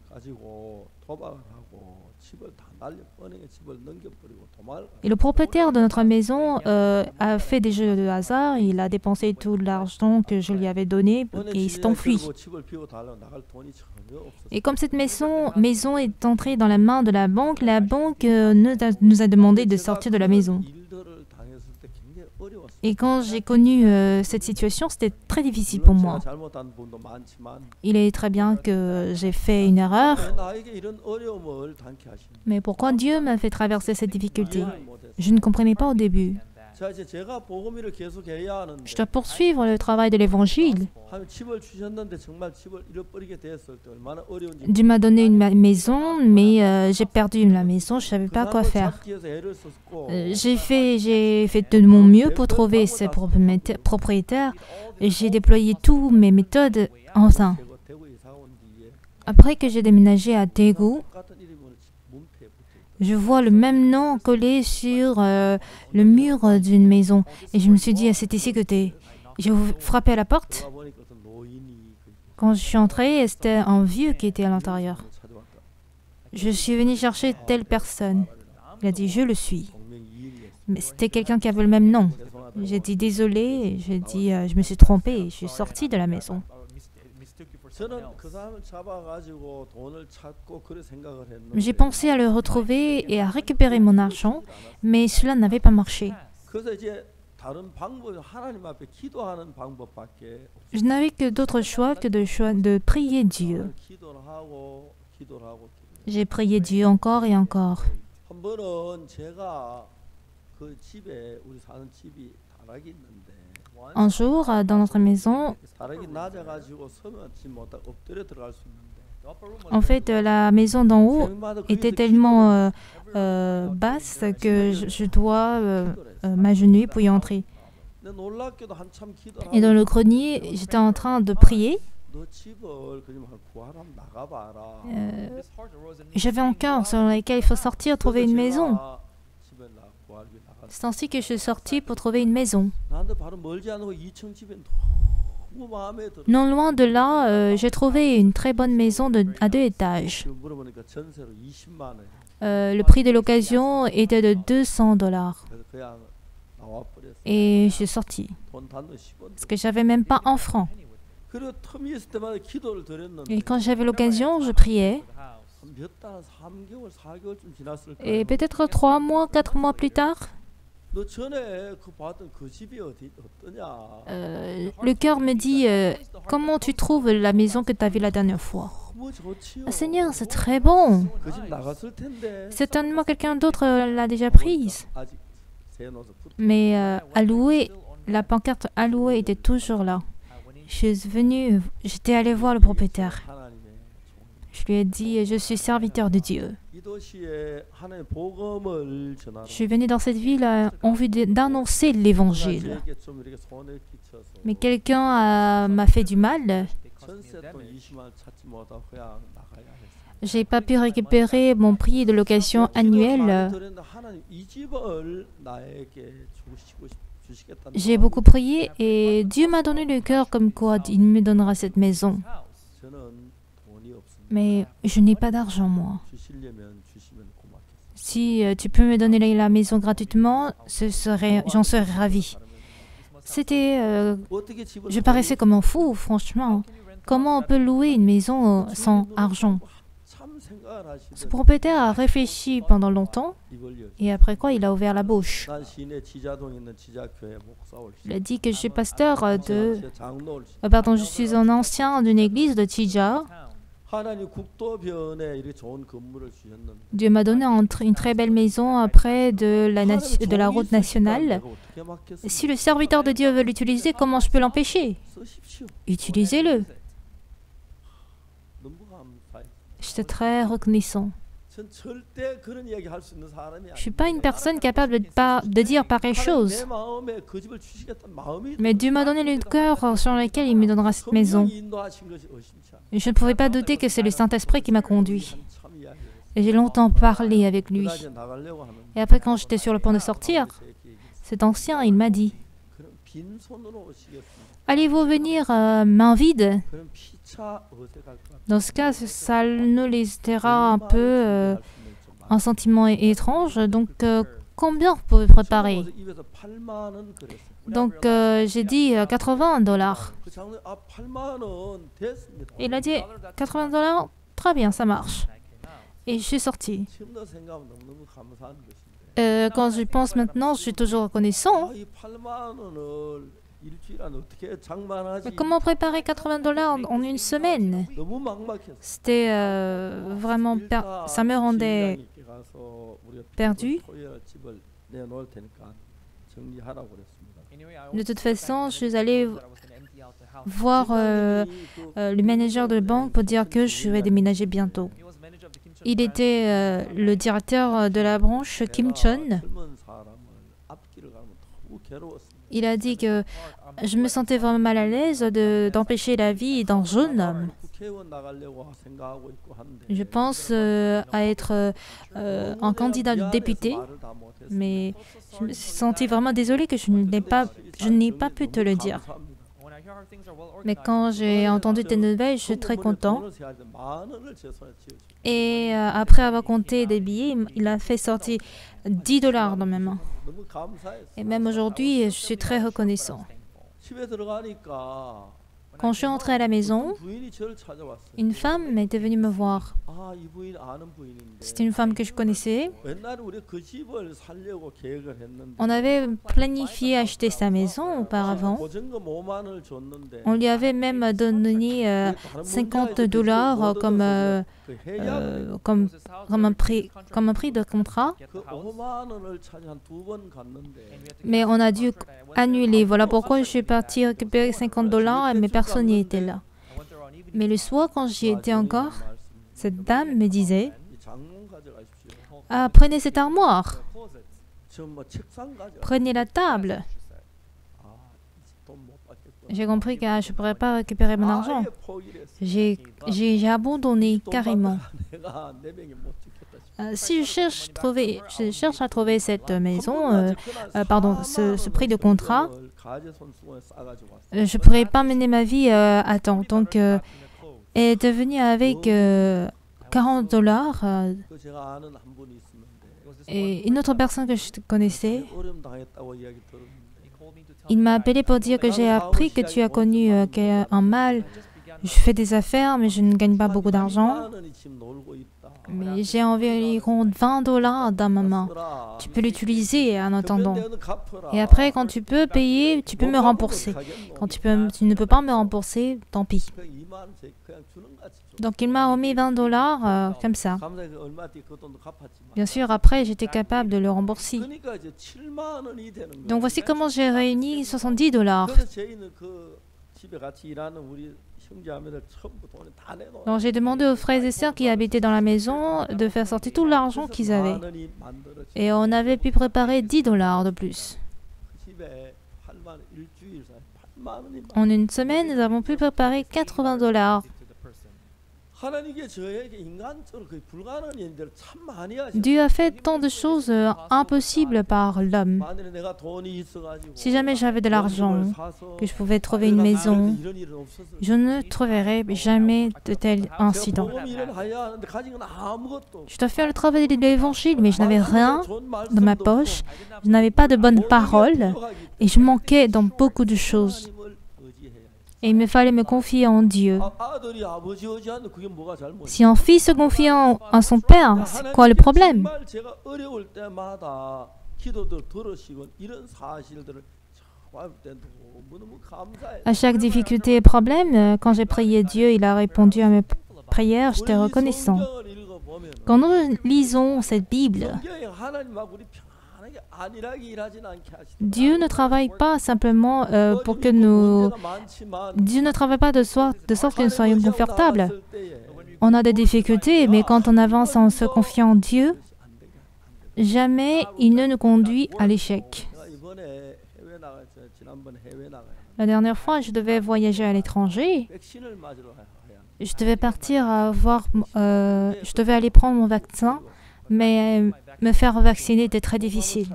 가지고 도박을 하고 집을 다 날려 은행에 집을 넘겨버리고 도망을 가. Et le propriétaire de notre maison a fait des jeux de hasard. Il a dépensé tout l'argent que je lui avais donné et il s'est enfui. 집을 비워 달라고 나갈 돈이 전혀 없었어요. Et comme cette maison est entrée dans la main de la banque nous a demandé de sortir de la maison. 일들을 당했을 때 굉장히 어려웠어요. Et quand j'ai connu cette situation, c'était très difficile pour moi. 제가 잘못한 부분도 많지만 Il est très bien que j'ai fait une erreur, 왜 나에게 이런 어려움을 당케 하십니까? mais pourquoi Dieu m'a fait traverser cette difficulté? 이해를 못했어요. Je ne comprenais pas au début. 자 이제 제가 복음일을 계속 해야 하는데 Je dois poursuivre le travail de l'évangile. 하면 집을 주셨는데 정말 집을 잃어버리게 됐을 때 얼마나 어려운지 Dieu m'a donné une maison, mais j'ai perdu la maison, je ne savais pas quoi faire. 찾기 위해서 애를 썼고 J'ai fait de mon mieux pour trouver ce propriétaire. J'ai déployé toutes mes méthodes en vain. 대구 이사 온 뒤에 Après que j'ai déménagé à Daegu, 똑같은 이름으로 문패에 붙어 je vois le même nom collé sur le mur d'une maison. Et je me suis dit, ah, c'est ici que tu es. J'ai frappé à la porte. 들어가 보니까 어떤 노인이 그 Quand je suis entrée, c'était un vieux qui était à l'intérieur. 찾아왔다. Je suis venue chercher telle personne. Il a dit, je le suis. 동명 이인이었어. Mais c'était quelqu'un qui avait le même nom. 죄송하다. J'ai dit désolé, j'ai dit je me suis trompée, je suis sortie de la maison. 저는 그 사람을 잡아가지고 돈을 찾고 그래 생각을 했는데 J'ai pensé à le retrouver et à récupérer mon argent, mais cela n'avait pas marché. 그래서 이제 다른 방법 하나님 앞에 기도하는 방법밖에 Je n'avais que d'autre choix que de prier Dieu. 기도를 하고 기도를 하고 J'ai prié Dieu encore et encore. 한 번은 제가 그 집에 우리 사는 집이 다락이 있는데 Un jour, dans notre maison, 다락이 낮아가지고 서면 집 못하고 엎드려 들어갈 수 있는데 en fait, la maison d'en haut 저녁마다 était 거기서 tellement basse que je dois m'agenouiller pour y entrer. 근데 놀랍게도 한참 기도를 Et dans le grenier, j'étais en train de prier. 너 집을 그좀 구하라 나가봐라. J'avais un cœur sur lequel il faut sortir, trouver une maison. 집에 구하기 나갔어. C'est ainsi que je suis sortie pour trouver une maison. 나한테 바로 멀지 않고 2층 집에 너무 마음에 들어. Non loin de là, j'ai trouvé une très bonne maison à 2 étages. 그 물어보니까 전세로 20만 원. Le prix de l'occasion était de $200. 그래서 그냥 나와 버렸어. Et je suis sortie. 돈 단돈 10원. Parce que j'avais même pas un franc. 그리고 텀이 있을 때마다 기도를 드렸는데 Et quand j'avais l'occasion, je priais. 몇 달, 3개월, 4개월쯤 지났을 거야. Et peut-être 3 mois, 4 mois plus tard, 너 전에 그 봤던 그 집이 어떠냐? le cœur me dit comment tu trouves la maison que tu as vue la dernière fois? 너무 좋지요. Ah, Seigneur, c'est très bon. 그 집 나갔을 텐데. Certainement quelqu'un d'autre l'a déjà prise. 아직 세워놓아서 붙. Mais à louer, la pancarte à louer était toujours là. J'étais allée voir le propriétaire. 하나님의 Je lui ai dit, je suis serviteur de Dieu. 이 도시에 하나님의 복음을 전하라. Je suis venue dans cette ville en vue d'annoncer l'évangile. 저에게 좀 이렇게 손을 끼쳐서 Mais quelqu'un m'a fait du mal. 전세돈 20만 원 찾지 못하고 그냥 나가야 했어. J'ai pas pu récupérer mon prix de location annuel. 하나님 이 집을 나에게 주시겠다는 J'ai beaucoup prié et Dieu m'a donné le cœur comme quoi il me donnera cette maison. 저는 돈이 없습니다. Mais je n'ai pas d'argent, moi. 주시려면 주시면 고맙겠습니다. Si tu peux me donner la maison gratuitement, j'en serais ravi. 어떻게 집을 Je paraissais comme un fou, franchement. Comment on peut louer une maison sans argent? 참 생각을 Ce 하시더니 propriétaire a réfléchi pendant longtemps 입을 열시. et après quoi il a ouvert la bouche. 난 시내 지자동에 있는 지자교회 목사올 Il a dit que je suis pasteur de... 장로올 Pardon, je suis un ancien d'une église de Tija. 하나님 국도변에 이렇게 좋은 건물을 주셨는데 Dieu m'a donné une très belle maison près de la route nationale. 어떻게 맡겠습니까? Si le serviteur de Dieu veut l'utiliser, comment je peux l'empêcher? 쓰십시오. Utilisez-le. 너무 감사해요. J'étais très reconnaissant. 전 절대 그런 이야기 할 수 있는 사람이 Je ne suis pas une personne capable de dire pareille chose. 내 마음에 그 집을 주시겠다는 마음이 Mais Dieu m'a donné le cœur sur lequel il me donnera cette maison. 성령이 인도하신 것이 의심치 않아요. Je ne pouvais pas douter que c'est le Saint-Esprit qui m'a conduit. 참 이야기를 했어요. Et j'ai longtemps parlé avec lui. 그다지 나가려고 하는데 Et après, quand j'étais sur le point de sortir, cet ancien, il m'a dit, 그럼 빈손으로 오시겠습니다. allez-vous venir main vide? 그럼 피차 어색할 것 같아요. Dans ce cas, ça nous laissera un peu un sentiment étrange. Donc, combien vous pouvez préparer? 입에서 8만 원 그랬어요. Donc, j'ai dit $80. 그 장로 8만 원 됐습니다. Il a dit $80, très bien, ça marche. Et je suis sortie. 지금도 생각하면 너무너무 감사한 것인데. Quand je pense maintenant, je suis toujours reconnaissant. 이 8만 원을 일주일 안에 어떻게 장만하지? Mais comment préparer $80 en une semaine? 너무 막막했어요. C'était vraiment... Ça me rendait 지인장님께 가서 우리가 perdu. 토요일 집을 내놓을 테니까 정리하라고 그랬습니다. De toute façon, je suis allée voir le manager de banque pour dire que je vais déménager bientôt. Il était le directeur de la branche Kim Chon. 젊은 사람을 앞길을 가면 너무 괴로웠습니다. Il a dit que je me sentais vraiment mal à l'aise d'empêcher la vie d'un jeune homme. 국회의원 나가려고 생각하고 있고 한데 Je pense à être un candidat de député, 말을 다 못했어요. mais je me suis sentie vraiment désolée que je n'ai pas pu te le dire. 감사합니다. Mais quand j'ai entendu tes nouvelles, je suis très content. 돈을 세야 돼. 만 원을 제 손에 쥐어주고 Et après avoir compté des billets, il a fait sortir $10 dans mes mains. 너무 감사했어요. Et même aujourd'hui, je suis très reconnaissant. 집에 들어가니까 Quand je suis entrée à la maison, 부인이 저를 찾아왔어요. une femme était venue me voir. 아, 이 부인 아는 부인인데. C'était une femme que je connaissais. 옛날에 우리 그 집을 살려고 계획을 했는데. On avait planifié acheter sa maison auparavant. 보증금 5만 원을 줬는데. On lui avait même donné $50 comme un prix de contrat. 그 5만 원을 차지 한 두 번 갔는데. Mais on a dû annuler. Voilà pourquoi je suis partie récupérer $50 mais personne n'y était là. Mais le soir, quand j'y étais encore, cette dame me disait 이 장롱 가져가십시오. « Ah, prenez cette armoire, 저뭐 책상 가져. prenez la table. 아, 돈 못 받겠구나. » J'ai compris que je ne pourrais pas récupérer mon argent. 아예 포기를 했어요. J'ai abandonné carrément. 내가 내 명에 못 지켰다. Si je cherche à trouver cette maison, pardon, ce prix de contrat, 가재손수공에 싸가지고 왔어요. je ne pourrais pas mener ma vie à temps. Donc, elle est venue avec $40 그 제가 아는 한 분이 있었는데 et une autre personne que je connaissais. 어려움 당했다고 이야기 들었는데 Il m'a appelé pour dire que j'ai appris que tu as connu un mal. Je fais des affaires, mais je ne gagne pas beaucoup d'argent. 2만 원이 지금 놀고 있다. Mais j'ai environ $20 dans ma main. Tu peux l'utiliser en attendant. Et après, quand tu peux payer, tu peux me rembourser. Quand tu ne peux pas me rembourser, tant pis. 그 2만 원 그냥 주는 거 같이 줘. Donc il m'a remis $20 comme ça. 감사히 그 얼마 뒤에 그 돈도 갚았지만. Bien sûr, après, j'étais capable de le rembourser. 그러니까 이제 7만 원이 되는 거예요. Donc voici comment j'ai réuni $70. 그래서 저희는 그 집에 같이 일하는 우리 형제자매들 전부 돈을 다 내놓아. Donc j'ai demandé aux frères et sœurs qui habitaient dans la maison de faire sortir tout l'argent qu'ils avaient. 만 원이 만들어져. Et on avait pu préparer $10 de plus. 그 집에 8만 원 일주일 사이 8만 원이 En une semaine, nous avons pu préparer $80. Dieu a fait tant de choses impossibles par l'homme. Si jamais j'avais de l'argent, que je pouvais trouver une maison, je ne trouverais jamais de tels incidents. Je dois faire le travail de l'évangile, mais je n'avais rien dans ma poche, je n'avais pas de bonnes paroles et je manquais dans beaucoup de choses. Et il me fallait me confier en Dieu. Si un fils se confie en son père, c'est quoi le problème? À chaque difficulté et problème, quand j'ai prié Dieu, il a répondu à mes prières, j'étais reconnaissant. Quand nous lisons cette Bible, Dieu ne travaille pas simplement pour que nous... Dieu ne travaille pas de sorte que nous soyons confortables. On a des difficultés, mais quand on avance en se confiant en Dieu, jamais il ne nous conduit à l'échec. La dernière fois, je devais voyager à l'étranger. Je devais partir je devais aller prendre mon vaccin, mais me faire vacciner était très difficile.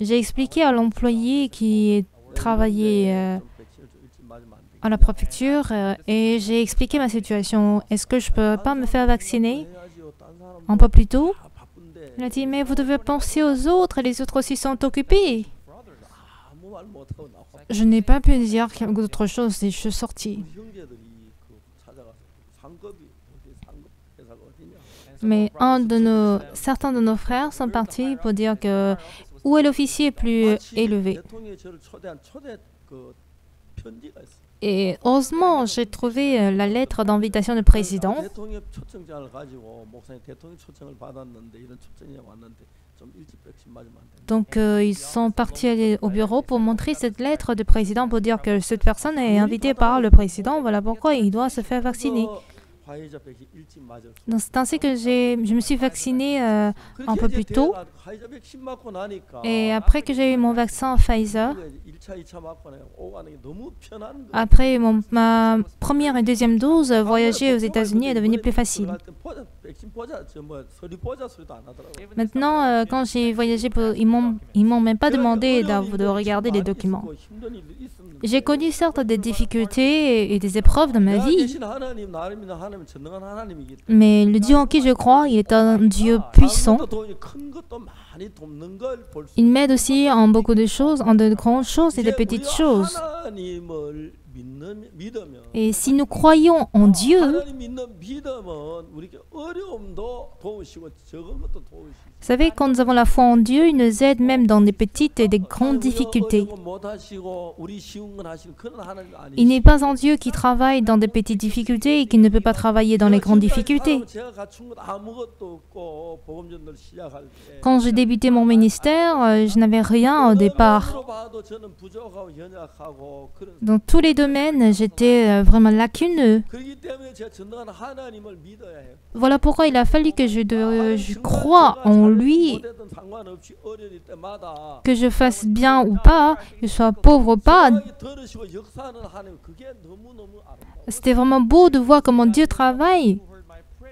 J'ai expliqué à l'employé qui travaillait à la préfecture et j'ai expliqué ma situation. Est-ce que je ne peux pas me faire vacciner un peu plus tôt? Il a dit, mais vous devez penser aux autres, les autres aussi sont occupés. Je n'ai pas pu dire autre chose et je suis sortie. Mais certains de nos frères sont partis pour dire que où est l'officier plus élevé. Et heureusement, j'ai trouvé la lettre d'invitation du président. Donc, ils sont partis au bureau pour montrer cette lettre du président pour dire que cette personne est invitée par le président. Voilà pourquoi il doit se faire vacciner. Donc, c'est ainsi que je me suis vaccinée un peu plus tôt. Et après que j'ai eu mon vaccin Pfizer, après ma première et deuxième dose, voyager aux États-Unis est devenu plus facile. Maintenant, quand j'ai voyagé, ils m'ont même pas demandé de regarder les documents. J'ai connu certes des difficultés et des épreuves dans ma vie, mais le Dieu en qui je crois, il est un Dieu puissant. Il m'aide aussi en beaucoup de choses, en de grandes choses et de petites choses. Et si nous croyons en Dieu, vous savez, quand nous avons la foi en Dieu, il nous aide même dans des petites et des grandes difficultés. Il n'est pas un Dieu qui travaille dans des petites difficultés et qui ne peut pas travailler dans les grandes difficultés. Quand j'ai débuté mon ministère, je n'avais rien au départ. Dans tous les domaines, j'étais vraiment lacuneux. Voilà pourquoi il a fallu que je croie en lui, que je fasse bien ou pas, que je sois pauvre ou pas. C'était vraiment beau de voir comment Dieu travaille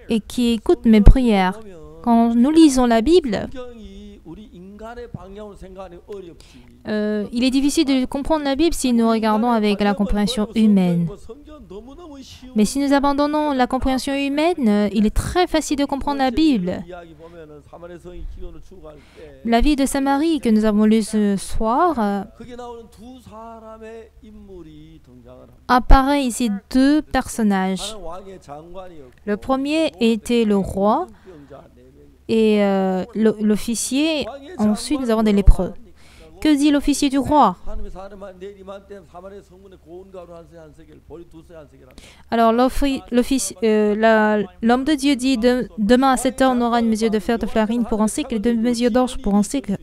et qui écoute mes prières. Quand nous lisons la Bible, il est difficile de comprendre la Bible si nous regardons avec la compréhension humaine. Mais si nous abandonnons la compréhension humaine, il est très facile de comprendre la Bible. La vie de Samarie que nous avons lue ce soir apparaît ici deux personnages. Le premier était le roi et l'officier. Ensuite, nous avons des lépreux. Que dit l'officier du roi? Alors, l'homme de Dieu dit, demain à 7 heures, on aura une mesure de fer de farine pour un cycle et 2 mesures d'orge pour un cycle.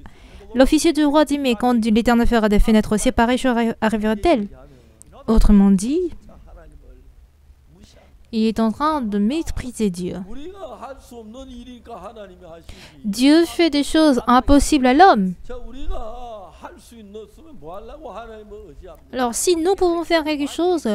L'officier du roi dit, mais quand l'Éternel fera des fenêtres séparées, arrivera-t-elle? Autrement dit, il est en train de mépriser Dieu. Dieu fait des choses impossibles à l'homme. Alors, si nous pouvons faire quelque chose,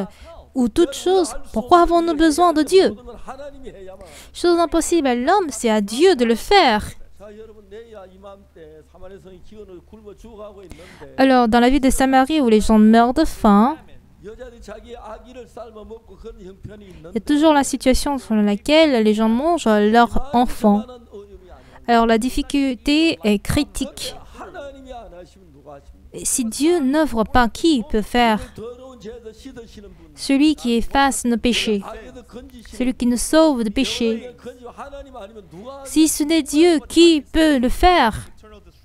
ou toute chose, pourquoi avons-nous besoin de Dieu? 모든 건 하나님이 해야만. Chose impossible à l'homme, c'est à Dieu de le faire. 자, 여러분 내야 이맘때 사마리아 성이 기근으로 굶어 죽어가고 있는데 Alors, dans la ville de Samarie où les gens meurent de faim, 여자들이 자기 아기를 삶아 먹고 그런 형편이 il y 있는데 a toujours la situation selon laquelle les gens mangent leurs enfants. 그만한 어려움이 아니야. Alors, la difficulté est critique. 하나님이 안 하시면 누가 하십니까? Et si Dieu n'œuvre pas, qui peut faire? 더러운 죄에서 씻으시는 분. Celui qui efface nos péchés, 악에서 건지시는 celui qui nous sauve de péchés. 영광에 건지고 하나님 아니면 누가 하십니까? Si ce n'est Dieu, qui peut le faire?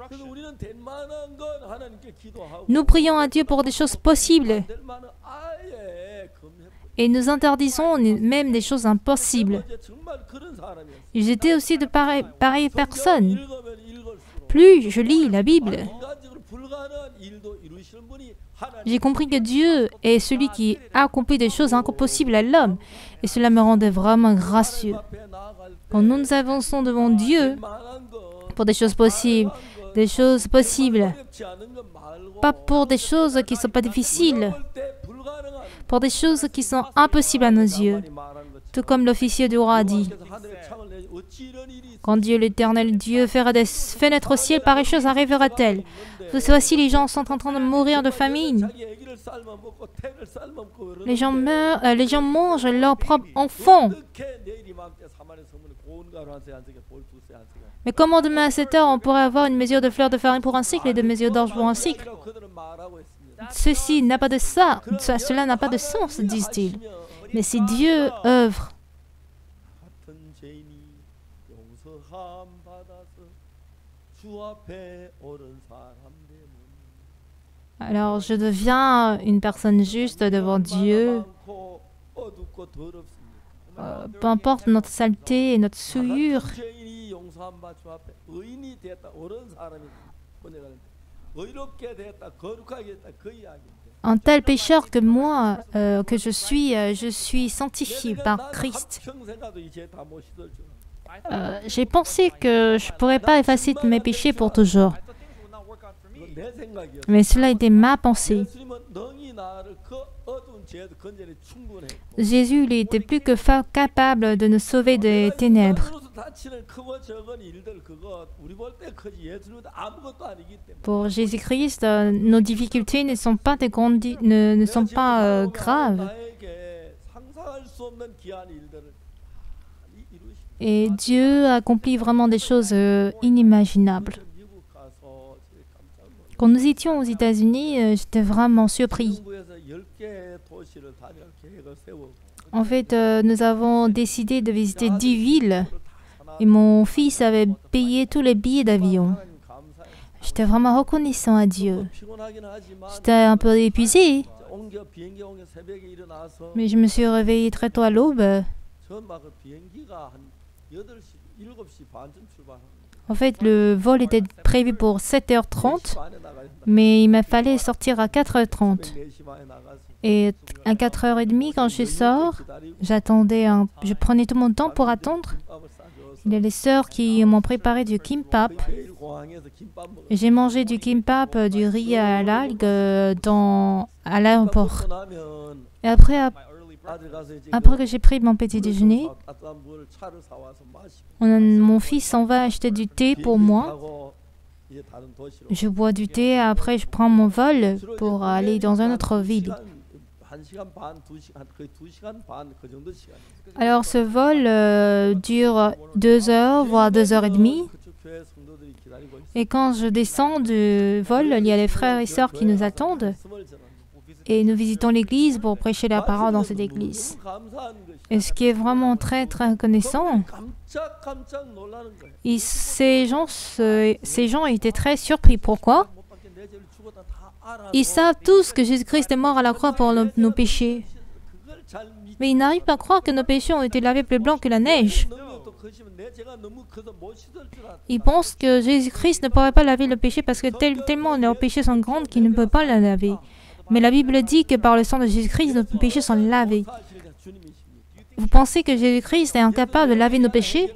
그래서 우리는 될 만한 건 하나님께 기도하고 Nous prions à Dieu pour des choses possibles 될 만한 아예 금해. et nous interdisons même des choses impossibles. 정말 그런 사람이었어요. Ils étaient aussi de pareilles personnes. 읽으면 읽을수록 Plus je lis la Bible, 인간적으로 불가능한 일도 이루시는 분이 하나님. j'ai compris que Dieu est celui qui accomplit des choses impossibles à l'homme. Et cela me rendait vraiment gracieux. 앞에 나아갈 때 Quand nous nous avançons devant Dieu 만한 건 pour des choses possibles, des choses possibles, 어렵지 않은 건 말고 pas pour des choses qui ne sont pas difficiles, 볼 때 불가능한 pour des choses qui sont impossibles à nos yeux. 말이 말한 것처럼 Tout comme l'officier du roi a dit, 그래서 하늘에 창을 내지 어찌 이런 일이 있어. quand Dieu l'Éternel Dieu fera des fenêtres au ciel, pareille chose arrivera-t-elle? Voici les gens sont en train de mourir de famine. 자기 아기를 삶아 먹고 태를 삶아 먹고 Les gens meurent, les gens mangent leurs propres enfants. 어떻게 내일 이맘때 사마리아 성문에 고운 가루 한 세 한 세개 볼 두 세 한 세개 Mais comment demain à 7 heures on pourrait avoir une mesure de fleurs de farine pour un cycle et de mesure d'orge pour un cycle? 그들은 말하고 있습니다. Ceci n'a pas de cela n'a pas de sens, disent-ils. Mais si Dieu œuvre, 같은 죄인이 용서함 받아서 주 앞에 옳은 사람 되면 alors je deviens une personne juste devant Dieu. 많고 어둡고 더럽습니다. Peu importe notre saleté et notre souillure. 같은 죄인이 용서함 받 주 앞에 의인이 되었다 옳은 사람이 번역하는데 의롭게 되었다 거룩하게 됐다 그 이야기인데 Un tel pécheur que moi, que je suis sanctifié par Christ. 평생 가도 이 죄 다 못 씻을 줄 J'ai pensé que je ne pourrais pas effacer tous mes péchés pour toujours. 그건 내 생각이었어. Mais cela était ma pensée. 예수님은 능히 나를 그 어두운 죄에서 건져내 충분했고 Jésus, il était plus que capable de nous sauver des ténèbres. 인간으로서 다치는 크고 적은 일들 그거 우리 볼 때 크지 예수님은 아무것도 아니기 때문에 Pour Jésus-Christ, nos difficultés ne sont pas, ne sont pas graves. 나에게 상상할 수 없는 귀한 일들을 이루시고 Et Dieu accomplit vraiment des choses inimaginables. 미국 가서 깜짝 놀랐어요. Quand nous étions aux États-Unis, j'étais vraiment surpris. 정부에서 10개 도시를 다닐 계획을 세우고 En fait, nous avons décidé de visiter 10 villes et mon fils avait payé tous les billets d'avion. 하나님 감사해요. J'étais vraiment reconnaissant à Dieu. 피곤하긴 하지만 J'étais un peu épuisée, 옮겨 비행기 옮겨 새벽에 일어나서 mais je me suis réveillée très tôt à l'aube. 처음 막 그 비행기가 한 8시 7시 반쯤 출발합니다. En fait, le vol était prévu pour 7h30, 4시 반에 나가야 된다. mais il m'a fallu sortir à 4h30. 4시 반에 나가서 Et à 4h30, quand je sors, je prenais tout mon temps pour attendre. Il y a les sœurs qui m'ont préparé du kimbap. 매일 공항에서 김밥 먹어. J'ai mangé du kimbap, du riz à l'algue à l'aéroport. 나면 Et après 아들 가서 이제 que j'ai pris mon petit déjeuner, 따뜻한 물을 차를 사와서 마시고 mon fils s'en va acheter du thé pour moi. 타고 이제 다른 도시로 Je bois du thé, après je prends mon vol pour aller dans une autre ville. 1시간 반, 2시간, 거의 2시간 반 그 정도 시간. Alors ce vol dure 2 heures, voire 2 heures et demie. 그쪽 교회 성도들이 기다리고 있어. Et quand je descends du vol, il y a les frères et sœurs qui nous attendent. Et nous visitons l'église pour prêcher la parole dans cette église. Et ce qui est vraiment très très reconnaissant, 깜짝깜짝 놀라는 거예요. ces gens étaient très surpris. Pourquoi? 내 죄를 죽었다 다 알아. Ils savent tous que Jésus-Christ est mort à la croix pour nos péchés. 그걸 잘 믿. Mais ils n'arrivent pas à croire que nos péchés ont été lavés plus blancs que la neige. 능력도 크시면 내 죄가 너무 커서 못 씻을 줄 알았다. Ils pensent que Jésus-Christ ne pourrait pas laver le péché parce que tellement leurs péchés sont grands qu'ils ne peuvent pas le laver. Mais la Bible dit que par le sang de Jésus-Christ, nos péchés sont lavés. 사실은 주님이십니다. Vous pensez que Jésus-Christ est incapable de laver nos péchés?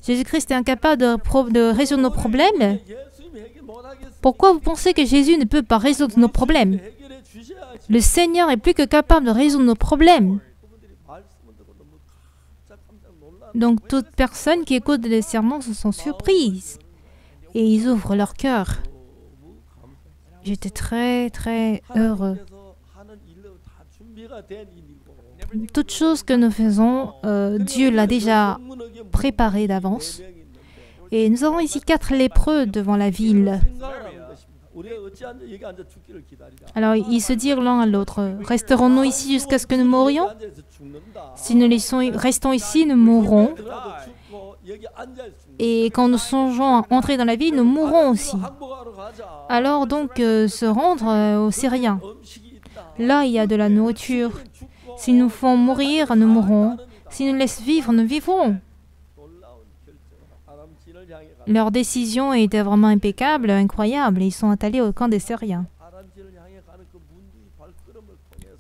Jésus-Christ est incapable de résoudre nos problèmes? 예수님이 해결 못 하겠어. Pourquoi vous pensez que Jésus ne peut pas résoudre nos problèmes? 해결해 주셔야지. Le Seigneur est plus que capable de résoudre nos problèmes. Donc toute personne qui écoute les sermons se sont surprises et ils ouvrent leur cœur. J'étais très très heureux. Toute chose que nous faisons, Dieu l'a déjà préparée d'avance. Et nous avons ici 4 lépreux devant la ville. Alors ils se dirent l'un à l'autre, resterons-nous ici jusqu'à ce que nous mourions? Si nous restons ici, nous mourrons. Et quand nous songeons à entrer dans la ville, nous mourrons aussi. Alors donc se rendre aux Syriens. Là, il y a de la nourriture. S'ils nous font mourir, nous mourrons. S'ils nous laissent vivre, nous vivrons. Leur décision était vraiment impeccable, incroyable. Ils sont allés au camp des Syriens.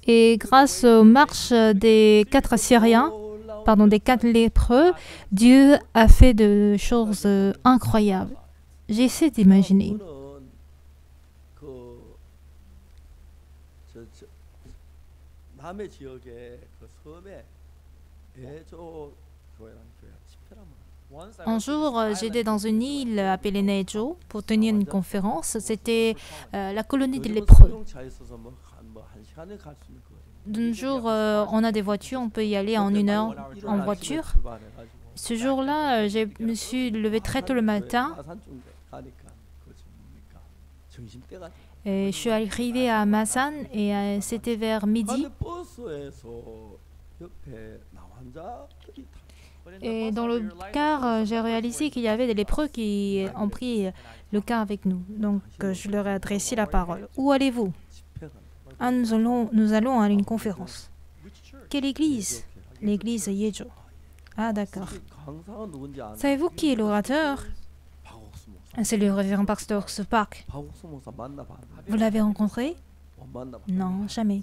Et grâce aux marches des 4 Syriens, des 4 lépreux, Dieu a fait de choses incroyables. J'essaie d'imaginer. Un jour, j'étais dans une île appelée Nejo pour tenir une conférence. C'était la colonie des lépreux. D'un jour, on a des voitures, on peut y aller en 1 heure en voiture. Ce jour-là, je me suis levé très tôt le matin. Et je suis arrivé à Masan et c'était vers midi. Et dans le car, j'ai réalisé qu'il y avait des lépreux qui ont pris le car avec nous. Donc, je leur ai adressé la parole. Où allez-vous? Ah, nous allons à une conférence. Quelle église? L'église Yejo. Ah, d'accord. Savez-vous qui est l'orateur? C'est le révérend pasteur Park. Vous l'avez rencontré? Non, jamais.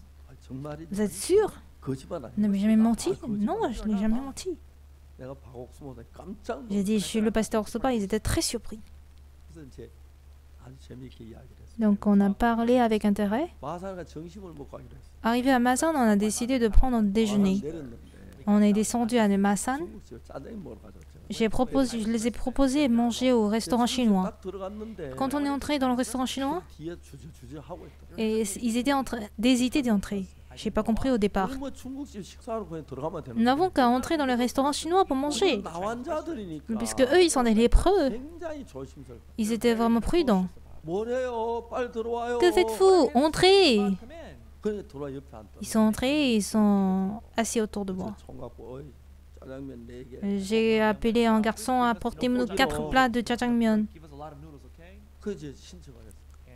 Vous êtes sûr? Vous n'avez jamais menti? Non, je n'ai jamais menti. J'ai dit, je suis le pasteur Sopa, ils étaient très surpris. Donc on a parlé avec intérêt. Arrivé à Masan, on a décidé de prendre notre déjeuner. On est descendu à Masan. Je les ai proposé de manger au restaurant chinois. Quand on est entré dans le restaurant chinois, et ils étaient d'hésiter d'entrer. Je n'ai pas compris au départ. Nous n'avons qu'à entrer dans le restaurant chinois pour manger. Puisque eux, ils sont des lépreux. Ils étaient vraiment prudents. Que faites-vous? Entrez! Ils sont entrés et ils sont assis autour de moi. J'ai appelé un garçon à apporter 4 plats de jjajangmyeon.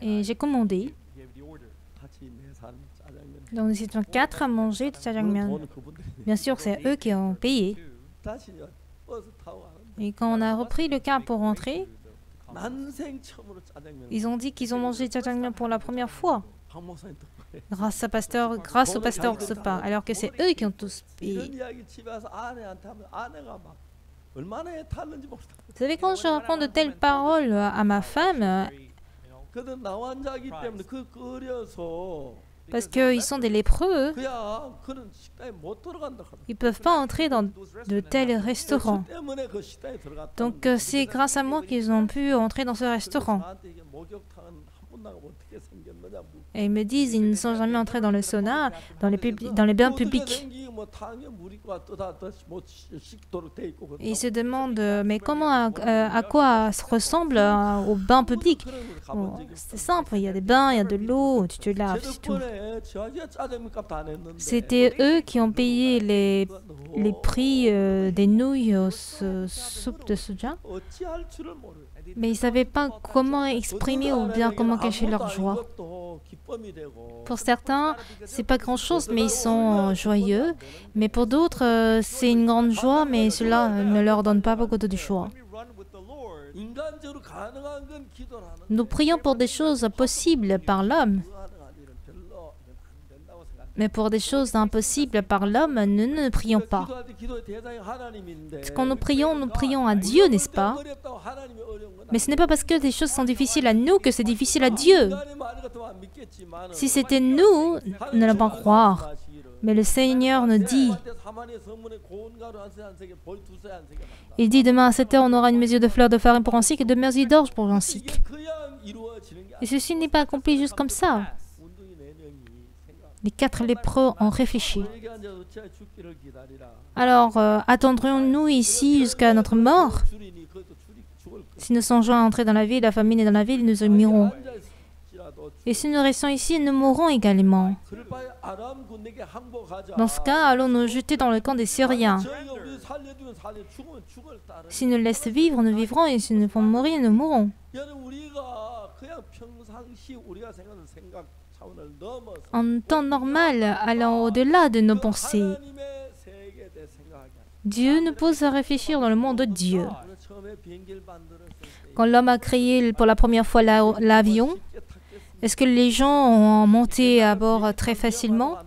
Et j'ai commandé. Donc nous étions 4 à manger de jjajangmyeon. Bien sûr, c'est eux qui ont payé. Et quand on a repris le car pour rentrer, ils ont dit qu'ils ont mangé jjajangmyeon pour la première fois. Grâce au pasteur Sopa, alors que c'est eux qui ont tous payé. Vous savez, quand je raconte de telles paroles à ma femme, parce qu'ils sont des lépreux, ils ne peuvent pas entrer dans de tels restaurants. Donc c'est grâce à moi qu'ils ont pu entrer dans ce restaurant. Et ils me disent, ils ne sont jamais entrés dans le sauna, dans les bains publics. Et ils se demandent, mais à quoi ça ressemble au bain public? Bon, c'est simple, il y a des bains, il y a de l'eau, tu te laves, c'est tout. C'était eux qui ont payé les prix des nouilles aux soupes de soja. Mais ils ne savaient pas comment exprimer ou bien comment cacher leur joie. Pour certains, c'est pas grand-chose, mais ils sont joyeux. Mais pour d'autres, c'est une grande joie, mais cela ne leur donne pas beaucoup de joie. Nous prions pour des choses possibles par l'homme. Mais pour des choses impossibles par l'homme, nous ne prions pas. 기도할 때 기도의 대상이 하나님인데 Quand nous prions à Dieu, n'est-ce pas? 어렵다고 하나님이 어려운 건 Mais ce n'est pas parce que des choses sont difficiles à nous que c'est difficile à Dieu. 인간의 말 같으면 안 믿겠지만 Si c'était nous, nous n'allons pas croire. Mais le Seigneur nous dit, il dit demain à 7 heures, on aura une mesure de fleurs de farine pour un cycle et 2 mesures d'orge pour un cycle. Et ceci n'est pas accompli juste comme ça. Les 4 lépreux ont réfléchi. Alors, attendrions-nous ici jusqu'à notre mort? Si nous songeons à entrer dans la ville, la famine est dans la ville, nous y mourrons. Et si nous restons ici, nous mourrons également. Dans ce cas, allons nous jeter dans le camp des Syriens. S'ils nous laissent vivre, nous vivrons, et s'ils nous font mourir, nous mourrons. En temps normal, allant au-delà de nos pensées. Dieu nous pousse à réfléchir dans le monde de Dieu. Quand l'homme a créé pour la première fois l'avion, est-ce que les gens ont monté à bord très facilement?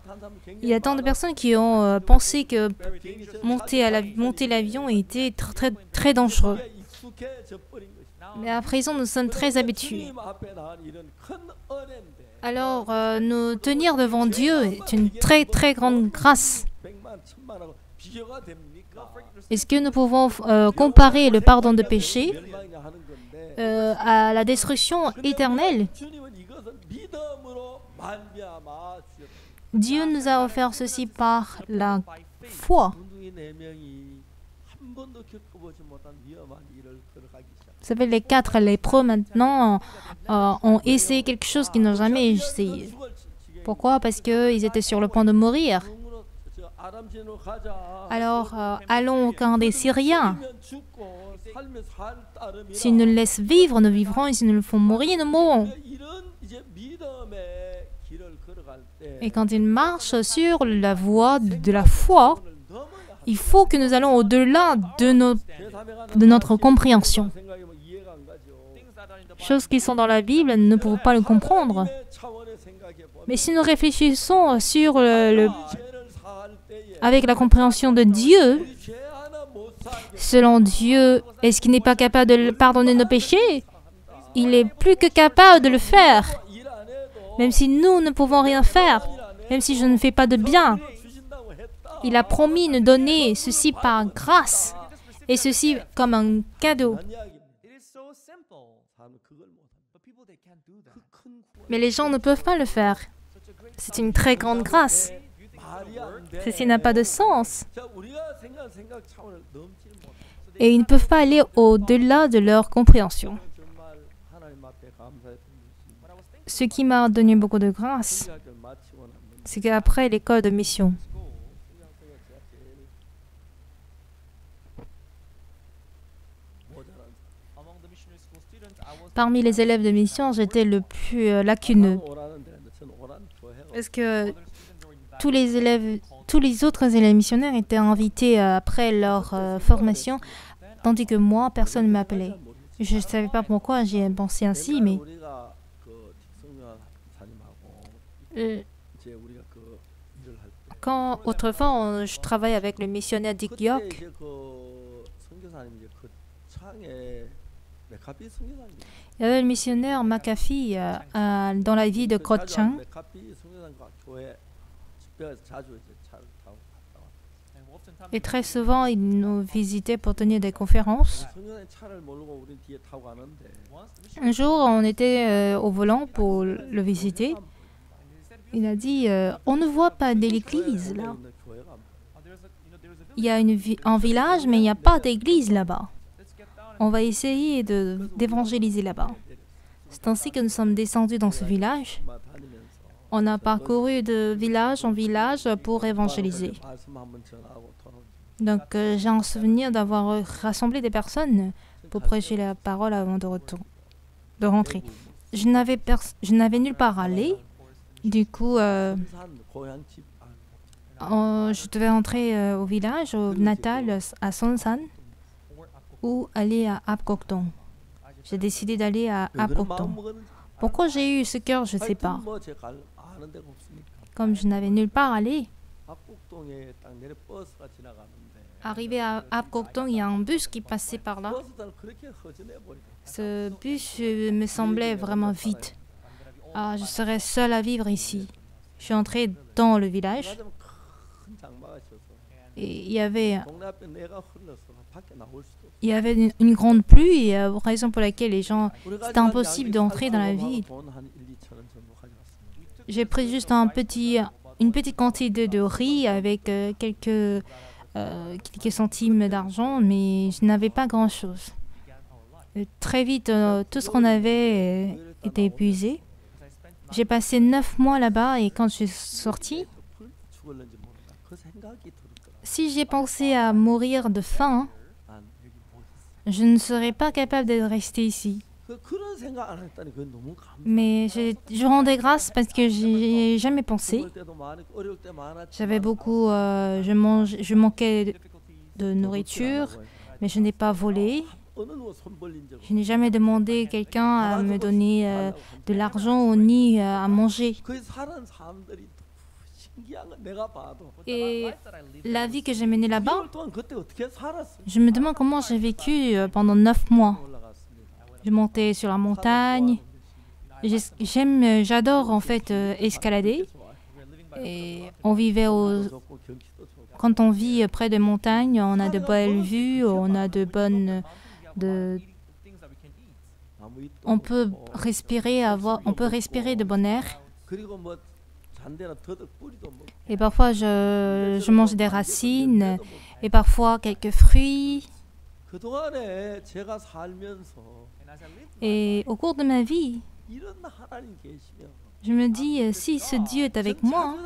Il y a tant de personnes qui ont pensé que monter l'avion était très, très dangereux. Mais à présent, nous sommes très habitués. Alors, nous tenir devant Dieu est une très, très grande grâce. Est-ce que nous pouvons comparer le pardon de péché à la destruction éternelle? Dieu nous a offert ceci par la foi. Vous savez, les 4 lépreux maintenant ont essayé quelque chose qu'ils n'ont jamais essayé. Pourquoi? Parce qu'ils étaient sur le point de mourir. Alors, allons au camp des Syriens. S'ils nous laissent vivre, nous vivrons, et s'ils nous le font mourir, nous mourrons. Et quand ils marchent sur la voie de la foi, il faut que nous allons au-delà de notre compréhension. Choses qui sont dans la Bible, nous ne pouvons pas le comprendre. Mais si nous réfléchissons avec la compréhension de Dieu, selon Dieu, est-ce qu'il n'est pas capable de pardonner nos péchés? Il est plus que capable de le faire. Même si nous ne pouvons rien faire, même si je ne fais pas de bien, il a promis de nous donner ceci par grâce et ceci comme un cadeau. Mais les gens ne peuvent pas le faire. C'est une très grande grâce. Ceci n'a pas de sens. Et ils ne peuvent pas aller au-delà de leur compréhension. Ce qui m'a donné beaucoup de grâce, c'est qu'après l'école de mission, parmi les élèves de mission, j'étais le plus lacuneux. Parce que tous les autres élèves missionnaires étaient invités après leur formation, tandis que moi, personne ne m'appelait. Je ne savais pas pourquoi j'ai pensé ainsi, mais quand autrefois je travaillais avec le missionnaire Dick York, il y avait le missionnaire McAfee dans la ville de Ko-Chang. Et très souvent, il nous visitait pour tenir des conférences. Un jour, on était au volant pour le visiter. Il a dit, on ne voit pas de l'église là. Il y a un village, mais il n'y a pas d'église là-bas. On va essayer d'évangéliser là-bas. C'est ainsi que nous sommes descendus dans ce village. On a parcouru de village en village pour évangéliser. Donc, j'ai un souvenir d'avoir rassemblé des personnes pour prêcher la parole avant de rentrer. Je n'avais nulle part à aller. Du coup, je devais rentrer au village, au natal, à Sonsan, ou aller à Apgokdong. J'ai décidé d'aller à Apgokdong. Pourquoi j'ai eu ce cœur, je ne sais pas. comme je n'avais nulle part à aller. 압곡동에 딱 내려 버스가 지나가는데 Arrivé à Apgokdong, il y a un bus qui passait par là. 버스들 그렇게 허전해 버리고 Ce bus me semblait vraiment vide. Ah, je serais seule à vivre ici. Je suis entrée dans le village 가자면 큰 장마가 쳐서 et il y avait 동네 앞에 내가 흘러서 밖에 나올 수도 없어. Il y avait une grande pluie, raison pour laquelle c'était impossible d'entrer dans la ville. 돈한 1, 2천 원 정도 가져왔습니다. J'ai pris juste une petite quantité de riz avec quelques centimes d'argent, mais je n'avais pas grand-chose. Très vite, tout ce qu'on avait était épuisé. J'ai passé 9 mois là-bas et quand je suis sortie, 죽을는지 모른다. 그 생각이 들었더라. si j'ai pensé à mourir de faim, 난 여기 못 있어. je ne serais pas capable de rester ici. 그런 생각 안 했다니 그건 너무 감사. Mais je rendais grâce parce que j'y ai jamais pensé. 죽을 때도 많고 어려울 때 많았지만 J'avais beaucoup, je manquais de nourriture, mais je n'ai pas volé. 어느 누가 손 벌린 적 Je n'ai jamais demandé quelqu'un à me donner de l'argent ni à manger. 거기 사는 사람들이 신기한 건 내가 봐도 Et la vie que j'ai menée là-bas, 2개월 동안 그때 어떻게 살았어? je me demande comment j'ai vécu pendant 9 mois. 올라갔습니다. Je montais sur la montagne. J'adore en fait escalader. Et on vivait 좋고 경치도 좋고 quand on vit près de montagnes, on a de belles vues, on a de bonnes, 아무 입도 on peut respirer de bon air. 그리고 뭐 잔대나 더덕 뿌리도 먹고 Et parfois, je mange des racines et parfois quelques fruits. 그동안에 제가 살면서 Et au cours de ma vie, 이런 하나님 계시면 je me dis, si ce Dieu est avec moi,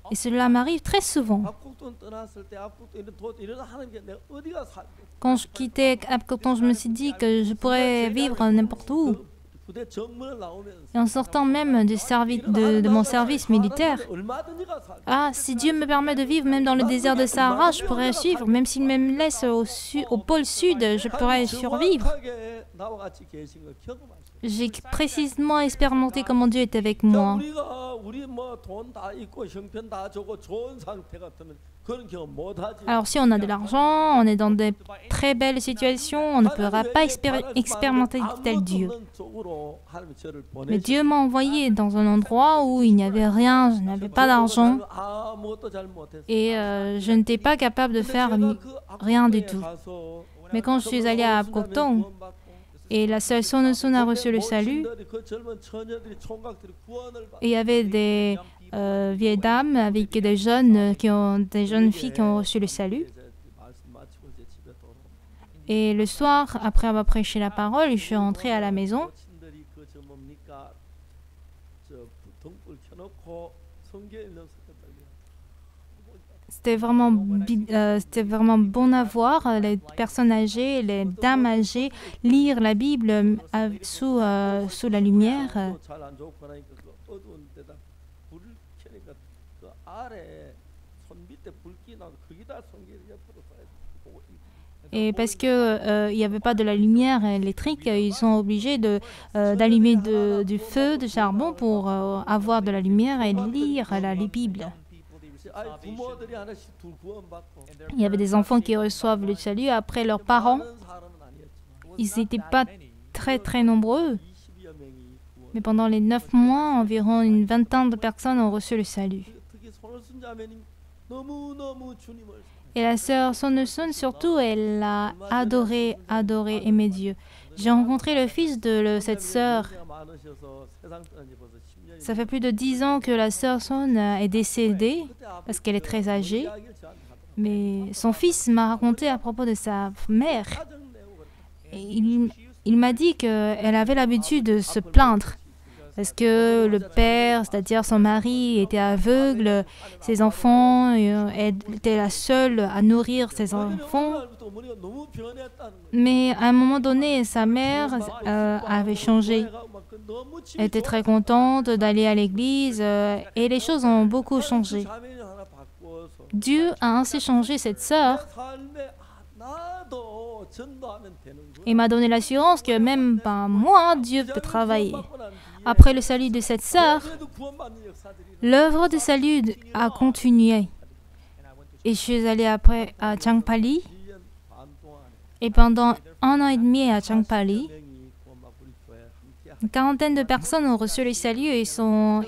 et cela m'arrive très souvent. 압곡동 떠났을 때 압곡동 이런 하나님께 내가 어디가 살고 Quand je quittais Apgokdong, je me suis dit que je pourrais vivre n'importe où. 부대 정문을 나오면서 Et en sortant même de mon service militaire, 얼마든지 가 살. ah, si Dieu me permet de vivre même dans le désert de Sahara, je pourrais suivre. Même s'il me laisse au pôle sud, je pourrais survivre. 정확하게 나와 같이 계신 걸 경험하시고. J'ai précisément expérimenté comment Dieu est avec moi. 우리 뭐 돈 다 있고 형편 다 좋고 좋은 상태 같으면 그런 경험 못 하지. Alors si on a de l'argent, on est dans de très belles situations, on ne pourra pas expérimenter tel Dieu. Mais Dieu m'a envoyé dans un endroit où il n'y avait rien, je n'avais pas d'argent et je n'étais pas capable de faire rien du tout. Mais quand je suis allée à Apgokdong et la sœur Sonosun a reçu le salut, et il y avait des vieilles dames avec des jeunes filles qui ont reçu le salut. Et le soir, après avoir prêché la parole, je suis rentrée à la maison. C'était vraiment bon à voir les personnes âgées, les dames âgées lire la Bible sous la lumière. Et parce que il n'y avait pas de la lumière électrique, ils sont obligés d'allumer du feu de charbon pour avoir de la lumière et lire la Bible. Il y avait des enfants qui reçoivent le salut après leurs parents. Ils n'étaient pas très très nombreux, mais pendant les 9 mois, environ une vingtaine de personnes ont reçu le salut. Et la sœur Sonosun, surtout, elle a adoré aimer Dieu. J'ai rencontré le fils de cette sœur. Ça fait plus de 10 ans que la sœur Son est décédée parce qu'elle est très âgée. Mais son fils m'a raconté à propos de sa mère. Et il m'a dit qu'elle avait l'habitude de se plaindre parce que le père, c'est-à-dire son mari, était aveugle, ses enfants, elle était la seule à nourrir ses enfants. Mais à un moment donné, sa mère avait changé. Elle était très contente d'aller à l'église et les choses ont beaucoup changé. Dieu a ainsi changé cette sœur et m'a donné l'assurance que même moi, Dieu peut travailler. Après le salut de cette sœur, 그래도 구원받는 역사들이 l'œuvre de salut a continué. Et je suis allée après à Changpali. 1년 반 동안에 Et pendant 1 an et demi à Changpali, 명이 구원받고 우리 교회에 함께 une quarantaine de personnes ont reçu le salut et ils sont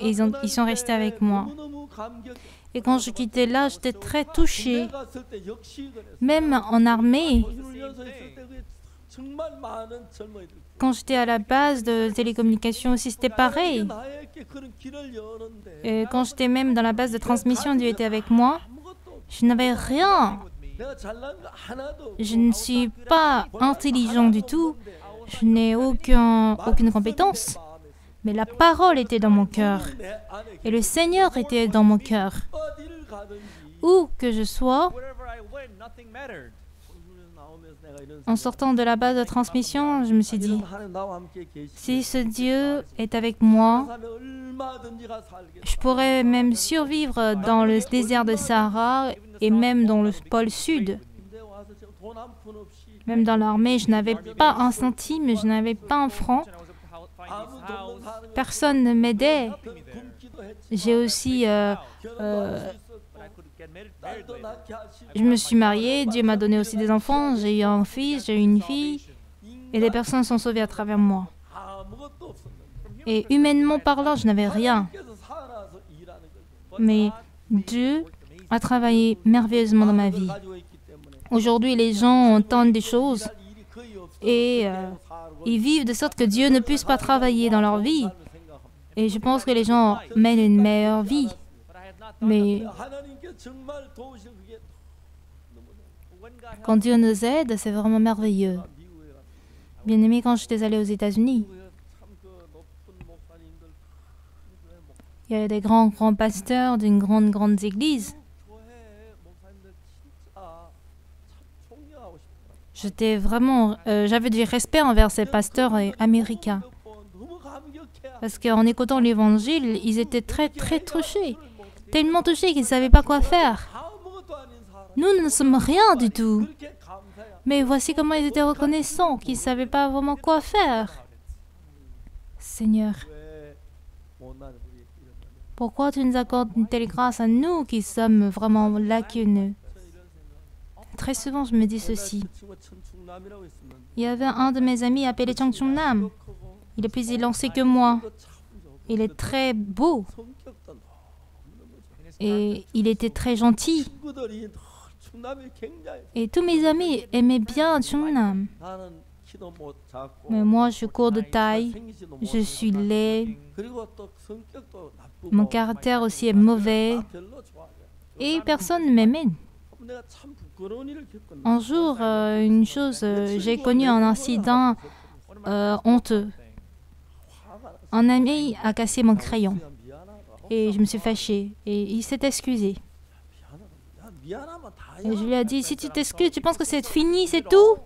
restés avec moi. 너무너무 감격. Et quand je quittais là, j'étais très touchée. 군대 갔을 때 역시 그랬어요. Même en armée, 훈련소 있을 때 그게 정말 많은 젊은이들. quand j'étais à la base de télécommunications aussi, c'était pareil. 나에게 그런 길을 여는데 Et quand j'étais même dans la base de transmission, Dieu était avec moi. 아무것도 Je n'avais rien. 내가 잘난 거 하나도 Je ne suis pas intelligent du tout. Je n'ai aucune compétence. Mais la parole était dans mon cœur. 내 안에 Et le Seigneur était dans mon cœur. 어디를 가든지 Où que je sois, Wherever I went, nothing mattered. 훈련 나오면서 내가 이런 en sortant de la base de transmission, je me suis dit, 하나님 나와 함께 계시. si ce Dieu est avec moi, 얼마든지 가 살겠다. je pourrais même survivre dans le désert de Sahara et même dans le pôle sud. 군대 와서 지금 돈 한 푼 없이 Même dans l'armée, je n'avais pas un centime, je n'avais pas un franc. 아무도 없는 사람이 Personne ne m'aidait. 굶기도 했지. J'ai aussi, 결혼도 할 수 있었고 But I could get married 딸도 with. 낳게 하시고 je me suis mariée, Dieu m'a donné aussi des enfants, j'ai eu un fils, j'ai eu une fille, et des personnes sont sauvées à travers moi. 아무것도 없었는데 Et humainement parlant, je n'avais rien. 하나님께서 살아서 일하는 거죠. Mais Dieu a travaillé merveilleusement dans ma vie. 가지고 있기 때문에 Aujourd'hui, les gens entendent des choses 할 일이 거의 없어. et ils vivent de sorte que Dieu ne puisse pas travailler dans leur vie. Et je pense que les gens mènent une meilleure vie. But I had not thought Mais 하나님께 정말 도우시는 그게 너무 when God quand Dieu nous aide, c'est vraiment merveilleux. 미국에 가서 Bien aimé, quand j'étais allée aux États-Unis, 참그 높은 목사님들 il y avait des grands pasteurs d'une grande église. 교회 목사님들 진짜 참 존경하고 싶다. J'avais du respect envers ces pasteurs américains. 너무 감격해. Parce qu'en écoutant l'évangile, ils étaient très touchés. Tellement touchés qu'ils ne savaient pas quoi faire. 아무것도 아닌 사람. Nous ne sommes rien du tout. 그렇게 감사해. Mais voici comment ils étaient reconnaissants, qu'ils ne savaient pas vraiment quoi faire. Seigneur, 왜 못난 우리 이런 말. pourquoi tu nous accordes une telle grâce à nous qui sommes vraiment lacuneux? Très souvent, je me dis ceci. 그 친구가 천충남이라고 있었는데 Il y avait un de mes amis appelé Chang Chung Nam. 크고 Il est plus élancé que moi. 또 참 좋고 Il est très beau 성격도 너무너무 좋아. et il était très gentil. 친구들이 충남이 굉장히 Et tous mes amis aimaient bien Chung Nam. 나는 키도 못 작고 Mais moi, je suis court de taille, 생기지도 je 못하고 suis laid, 그리고 또 성격도 나쁘고 mon caractère aussi est mauvais 나 별로 좋아하지 않아. et personne ne m'aimait. 내가 참 부끄러운 일을 겪었는데 Un jour, j'ai connu un incident honteux. 화가 나서 Un ami a cassé mon crayon 그냥 미안하다. et je me suis fâchée et il s'est excusé. 미안하다. 야, 미안하면 다 Et je lui ai dit, si tu t'excuses, tu penses que c'est fini, c'est tout?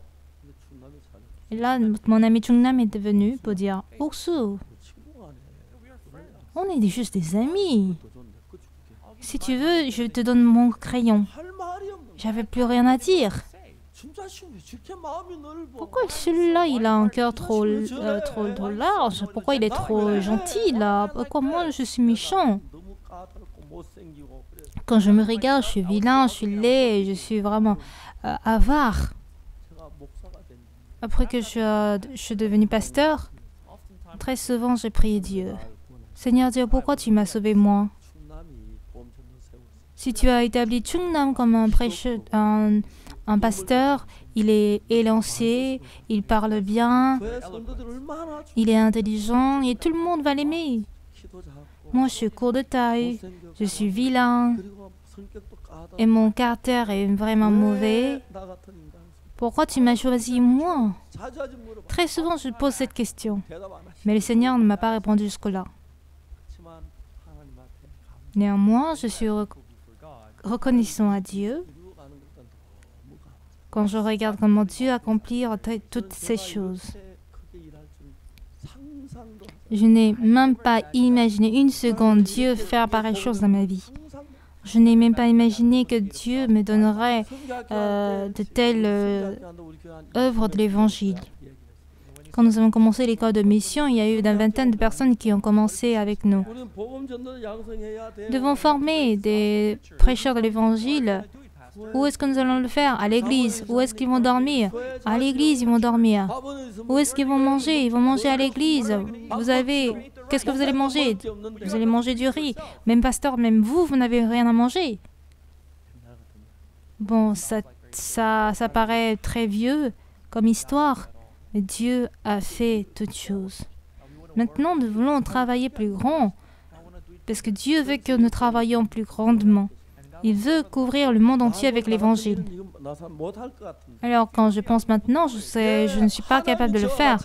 근데 충남이 잘 Et là, mon ami Chung Nam est venu pour dire, Oksu, 친구가 아니에요. on est juste des amis. 너좀내거 줄게. Si tu veux, je te donne mon crayon. 할 말이 없는. J'avais plus rien à dire. 진짜 왜 저렇게 마음이 넓어? Pourquoi celui-là, il a un cœur trop large? Pourquoi il est trop gentil, là? Pourquoi moi, je suis méchant? 너무 까다롭고 못생기고 그래. Quand je me regarde, je suis vilain, je suis laid, je suis vraiment avare. 제가 목사가 된 Après que je suis devenu pasteur, très souvent, j'ai prié Dieu. Seigneur Dieu, pourquoi tu m'as sauvé moi? 충남이 보험전도 세웠어. Si tu as établi Chung Nam comme un prêcheur, un pasteur, il est élancé, il parle bien, 교회 성도들 얼마나 il est intelligent et tout le monde va l'aimer. 키도 작고 Moi, je suis court de taille, 못생겼고 je suis vilain 그리고 성격도 까다롭고 et mon caractère est vraiment mauvais. 나 같은 인간 Pourquoi tu m'as choisi moi? 자주자주 물어봐. Très souvent, je pose cette question, 대답 안 하시. mais le Seigneur ne m'a pas répondu jusque-là. 그렇지만 하나님 앞에 감 Néanmoins, je suis reconnaissant à Dieu 이루어가는 것도 너무 감. quand je regarde comment Dieu accomplit toutes ces choses. 크게 일할 줄 상상도 Je n'ai même pas imaginé une seconde Dieu faire pareille chose dans ma vie. 상상도 Je n'ai même pas imaginé que Dieu me donnerait de telles œuvres de l'Évangile. Quand nous avons commencé l'école de mission, il y a eu une vingtaine de personnes qui ont commencé avec nous. 우리는 복음 전도를 양성해야 돼요. Nous devons former des prêcheurs de l'évangile. Où est-ce que nous allons le faire? À l'église. Où est-ce qu'ils vont dormir? À l'église, ils vont dormir. 밥은 있으면 Où est-ce qu'ils vont manger? Ils vont manger à l'église. Qu'est-ce que vous allez manger? Vous allez manger du riz. Même pasteur, même vous, vous n'avez rien à manger. Bon, ça paraît très vieux comme histoire, mais Dieu a fait toutes choses. Maintenant, nous voulons travailler plus grand, parce que Dieu veut que nous travaillions plus grandement. Il veut couvrir le monde entier avec l'évangile. 이거 나사 못할 것 같은데. Alors, quand je pense maintenant, je ne suis pas capable de le faire.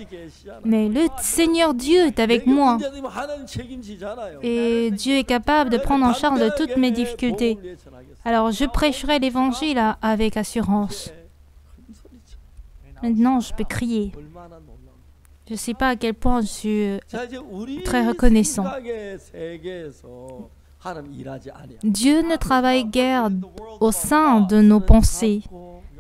Mais le Seigneur Dieu est avec moi. 하나님 책임지잖아요. Et Dieu est capable de prendre en charge de toutes mes difficultés. 복음을 예천하겠습니다. Alors, je prêcherai l'évangile avec assurance. 큰 소리쳐. Maintenant, je peux crier. 얼마나 놀라운. Je ne sais pas à quel point je suis... 자, 이제 우리 très reconnaissant. 생각의 세계에서 하나님 일하지 않아요. Dieu ne travaille guère au sein de nos pensées.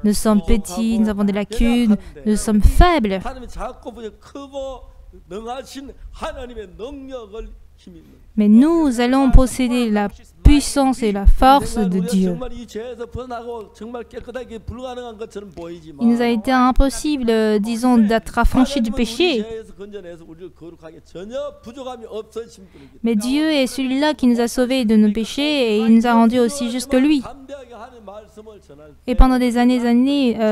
Nous sommes petits, nous avons des lacunes, nous sommes faibles. 하나님이 작고 크고 능하신 하나님의 능력을 힘입니다. Mais nous allons posséder la puissance et la force de Dieu. 정말 이 죄에서 벗어나고 정말 깨끗하게 불가능한 것처럼 보이지만 Il nous a été impossible, disons, d'être affranchis du 하나님은 우리 péché. 죄에서 건져내서 우리를 거룩하게 전혀 부족함이 없으신 분이기 Mais Dieu est celui-là qui nous a sauvés de nos péchés et il nous a rendus aussi jusque lui. 담대하게 하나님의 말씀을 전할 Et pendant des années,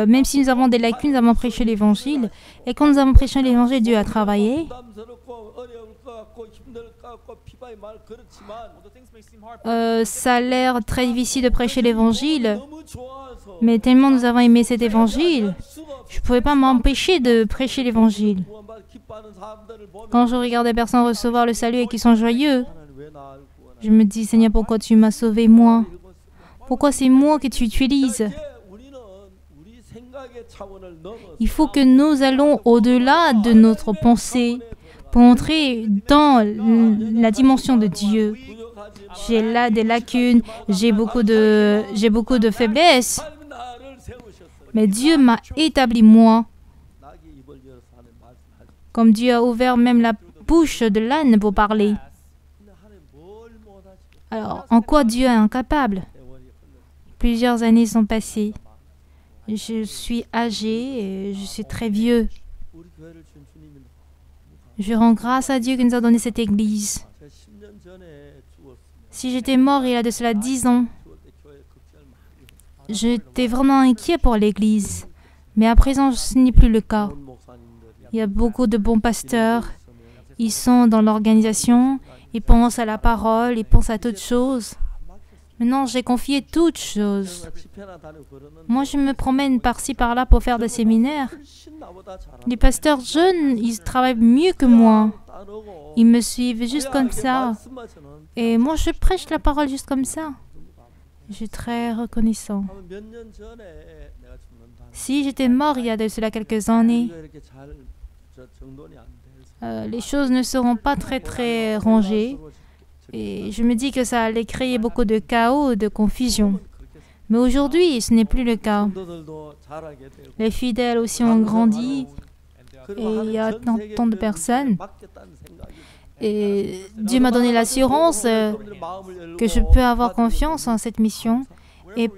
même si nous avons des lacunes, nous avons prêché l'évangile. Et quand nous avons prêché l'évangile, Dieu a travaillé. 부담스럽고 어려울 것 같고 힘들 것 같고 피바의 말 그렇지만 Ça a l'air très difficile de prêcher l'évangile. 너무 좋아서 Mais tellement nous avons aimé cet évangile, je ne pouvais pas m'empêcher de prêcher l'évangile. 구원받아 기뻐하는 사람들을 보면 Quand je regarde des personnes recevoir le salut et qui sont joyeux, 하나님 왜 나를 구원하냐 je me dis, Seigneur, pourquoi tu m'as sauvé moi? Pourquoi c'est moi que tu utilises? 이제 우리는 우리 생각의 차원을 넘어서 Il faut que nous allons au-delà de notre pensée pour entrer dans la dimension de Dieu. 부족하지만 J'ai là des lacunes, j'ai beaucoup de faiblesses, 하나님 나를 세우셨어. mais Dieu m'a établi moi. 낙이 입을 열어서 하는 말씀하지. Comme Dieu a ouvert même la bouche de l'âne pour parler. 근데 하나님 뭘 못하지? Alors, en quoi Dieu est incapable? 세월이 흘러. Plusieurs années sont passées. Je suis âgé et je suis très vieux. 우리 교회를 준 주님이 Je rends grâce à Dieu qui nous a donné cette église. 제가 10년 전에 죽었습니다. Si j'étais mort il y a de cela 10 ans, 죽을 때 교회 걱정을 많이 했어요. j'étais vraiment inquiet pour l'église. Mais à présent, ce n'est plus le cas. 좋은 목사님들이 Il y a beaucoup de bons pasteurs. Ils sont dans l'organisation. Ils pensent à la parole. Ils pensent à toutes choses. Maintenant, j'ai confié toutes choses. 집회나 다니고 그러는데 Moi, je me promène par-ci, par-là pour faire des séminaires. 훨씬 나보다 잘하고 Les pasteurs jeunes, ils travaillent mieux que moi. 따르고 Ils me suivent juste comme ça. 말씀하시는 Et moi, je prêche la parole juste comme ça. Je suis très reconnaissant. 하면 몇 년 전에 내가 죽는다. Si j'étais mort il y a de cela quelques années, 우리가 이렇게 잘 정돈이 안 돼서 les choses ne seront pas très rangées. Et je me dis que ça allait créer beaucoup de chaos, de confusion. Mais aujourd'hui, ce n'est plus le cas. 성도들도 자라게 되고 Les fidèles aussi ont grandi. Et il y a tant de personnes. 맡겼다는 생각이 Et Dieu m'a donné l'assurance que je peux avoir confiance en cette mission. Et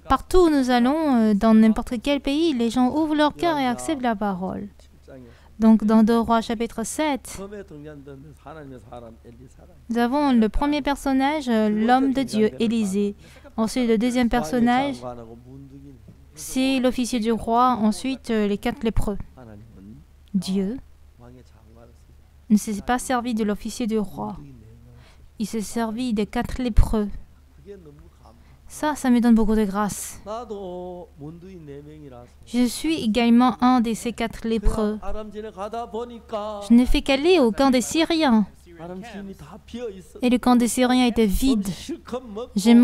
partout où nous allons, dans n'importe quel pays, les gens ouvrent leur cœur et acceptent la parole. 7장에 Donc dans 2 Rois chapitre 7, 처음에 등장된 하나님의 사람 엘리사라. nous avons le premier personnage, l'homme de Dieu, Élisée. Ensuite, le deuxième personnage, 장관하고 문득이네. c'est l'officier du roi. Ensuite, les 4 lépreux. 하나님은 Dieu 왕의 장관을 쓰고 ne s'est pas servi de l'officier du roi. 문득이 내면 Il s'est servi des 4 lépreux. 그게 너무 감사. Ça me donne beaucoup de grâce. 나도 문득이 4명이라서 Je suis également un de ces 4 lépreux. 아람진에 가다 보니까 Je n'ai fait qu'aller au camp des Syriens. 아람진이 다 비어 있어. Et le camp des Syriens était vide. 실컷 먹고 J'ai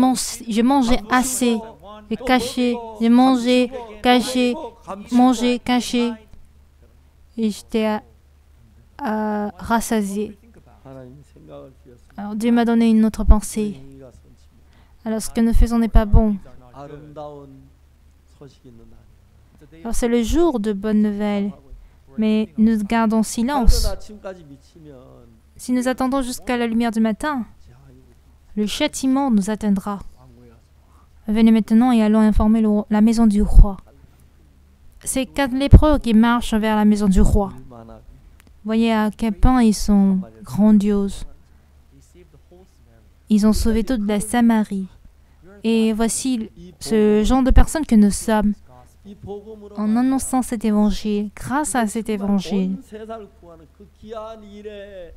mangé assez. J'ai caché. J'ai mangé, caché, mangé, caché. Et j'étais rassasié. 하나님이 생각을 주셨습니다. Alors Dieu m'a donné une autre pensée. 행위가 선칩니다. Alors ce que nous faisons n'est pas bon. 아름다운 소식 있는 날. Alors c'est le jour de bonnes nouvelles. Mais nous gardons silence. 밝은 아침까지 미치면 Si nous attendons jusqu'à la lumière du matin, le châtiment nous atteindra. Venez maintenant et allons informer la maison du roi. Ces 4 lépreux qui marchent vers la maison du roi. 얼마나 Voyez à quel point ils sont grandioses. Ils ont sauvé toute la Samarie. Et voici ce genre de personnes que nous sommes. 이 복음으로 En annonçant cet évangile, grâce à cet évangile, 온 세상을 구하는 그 귀한 일에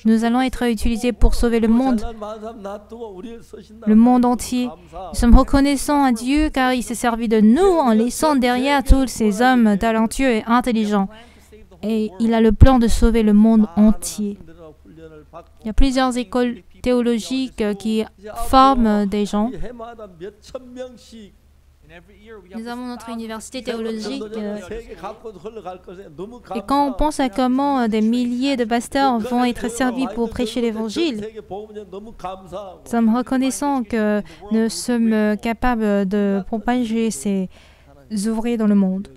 nous allons être utilisés pour sauver le monde, 잘난 많은 사람 놔두고 우리를 쓰신다. le monde entier. Nous sommes reconnaissants à Dieu car il s'est servi de nous en laissant derrière tous ces hommes talentueux et intelligents. Et il a le plan de sauver le monde entier. 훈련을 받고 Il y a plusieurs écoles théologiques qui forment des gens. 이 해마다 몇천 명씩 Nous avons notre université théologique. 세계 갖고 흘러갈 것에 너무 Et quand on pense à comment des milliers de pasteurs vont être servis pour prêcher l'évangile, 세계 복음에 너무 감사하고 nous sommes reconnaissants que nous sommes capables de propager ces ouvriers dans le monde.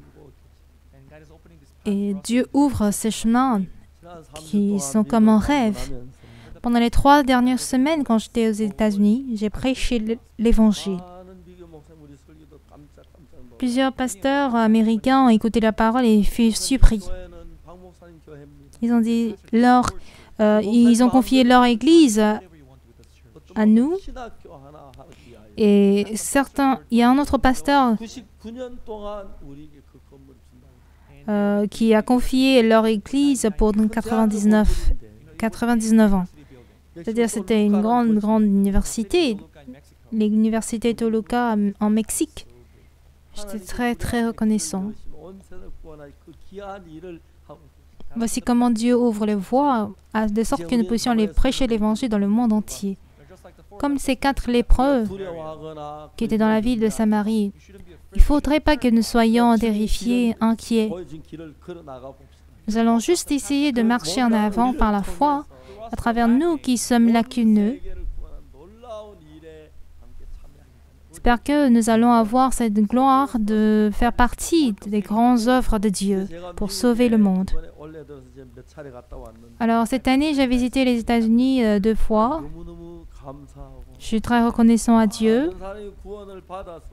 Et Dieu ouvre ces chemins qui sont comme un rêve. Pendant les 3 dernières semaines, quand j'étais aux États-Unis, j'ai prêché l'évangile. Plusieurs pasteurs américains ont écouté la parole et furent surpris. Ils ont dit ils ont confié leur église à nous. Et il y a un autre pasteur 99년 동안 우리에게 그 건물을 준다. qui a confié leur église pour 99 ans. C'est-à-dire c'était une grande université, l'université Toluca en Mexique. J'étais très reconnaissant. 온 세상을 구원할 그 귀한 일을 하고 있습니다. Voici comment Dieu ouvre les voies, de sorte que nous puissions aller prêcher l'évangile dans le monde entier. Comme ces 4 lépreux 두려워하거나 qui étaient dans la ville de Samarie, il ne faudrait pas que nous soyons terrifiés, inquiets. 보여준 길을 걸어 나가 봅시다. Nous allons juste essayer de marcher en avant par la foi, à travers nous qui sommes lacuneux. 세계를 구원한 놀라운 일에 함께 참여하겠습니다. J'espère que nous allons avoir cette gloire de faire partie des grandes œuvres de Dieu pour sauver le monde. 이번에 올해 들어서 이제 몇 차례 갔다 왔는데 Alors cette année, j'ai visité les États-Unis 2 fois. 너무너무 감사하고 Je suis très reconnaissant à Dieu 많은 사람이 구원을 받아서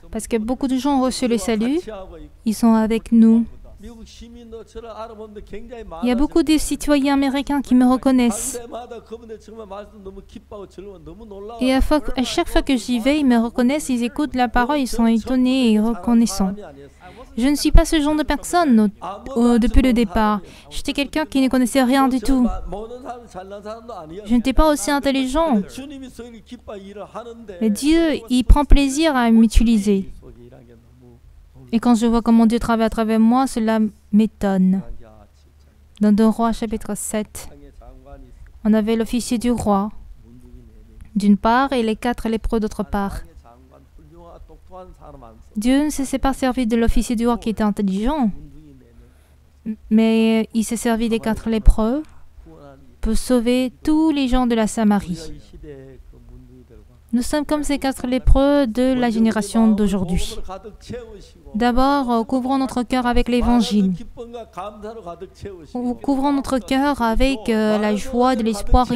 parce que beaucoup de gens ont reçu le salut. 같이 하고 있고 Ils sont avec nous. 미국 시민도 저를 알아보는데 굉장히 Il y a beaucoup de citoyens américains qui me reconnaissent. 때마다 그분들 정말 말씀 너무 기뻐하고 즐거워 너무 놀라워. Et à chaque fois que j'y vais, ils me reconnaissent, ils écoutent la parole, ils sont étonnés et reconnaissants. Je ne suis pas ce genre de personne depuis le départ. J'étais quelqu'un qui ne connaissait rien du tout. Je n'étais pas aussi intelligent. Mais Dieu, il prend plaisir à m'utiliser. Et quand je vois comment Dieu travaille à travers moi, cela m'étonne. Dans 2 Rois chapitre 7, on avait l'officier du roi, d'une part, et les 4 lépreux d'autre part. Dieu ne s'est pas servi de l'officier du roi qui était intelligent, mais il s'est servi des 4 lépreux pour sauver tous les gens de la Samarie. Nous sommes comme ces 4 lépreux de la génération d'aujourd'hui. D'abord, couvrons notre cœur avec l'évangile. Couvrons notre cœur avec la joie de l'espoir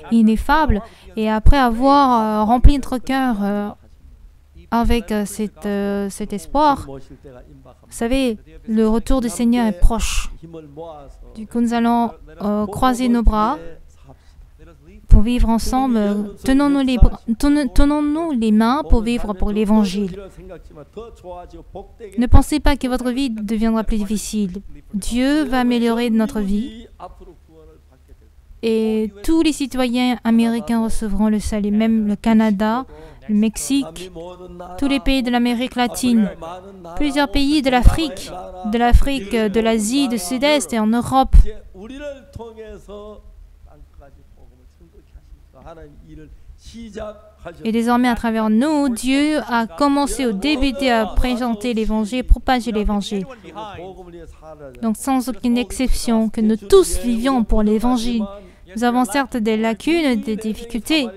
ineffable. Et après avoir rempli notre cœur avec cet espoir, vous savez, le retour du Seigneur est proche. Du coup, nous allons croiser nos bras pour vivre ensemble. Tenons-nous les mains pour vivre pour l'Évangile. Ne pensez pas que votre vie deviendra plus difficile. Dieu va améliorer notre vie et tous les citoyens américains recevront le salut, même le Canada, le Mexique, tous les pays de l'Amérique latine, plusieurs pays de l'Afrique, de l'Asie, du Sud-Est et en Europe. Et désormais, à travers nous, Dieu a commencé ou débuté à présenter l'Évangile, propager l'Évangile. Donc, sans aucune exception, que nous tous vivions pour l'Évangile. Nous avons certes des lacunes, des difficultés,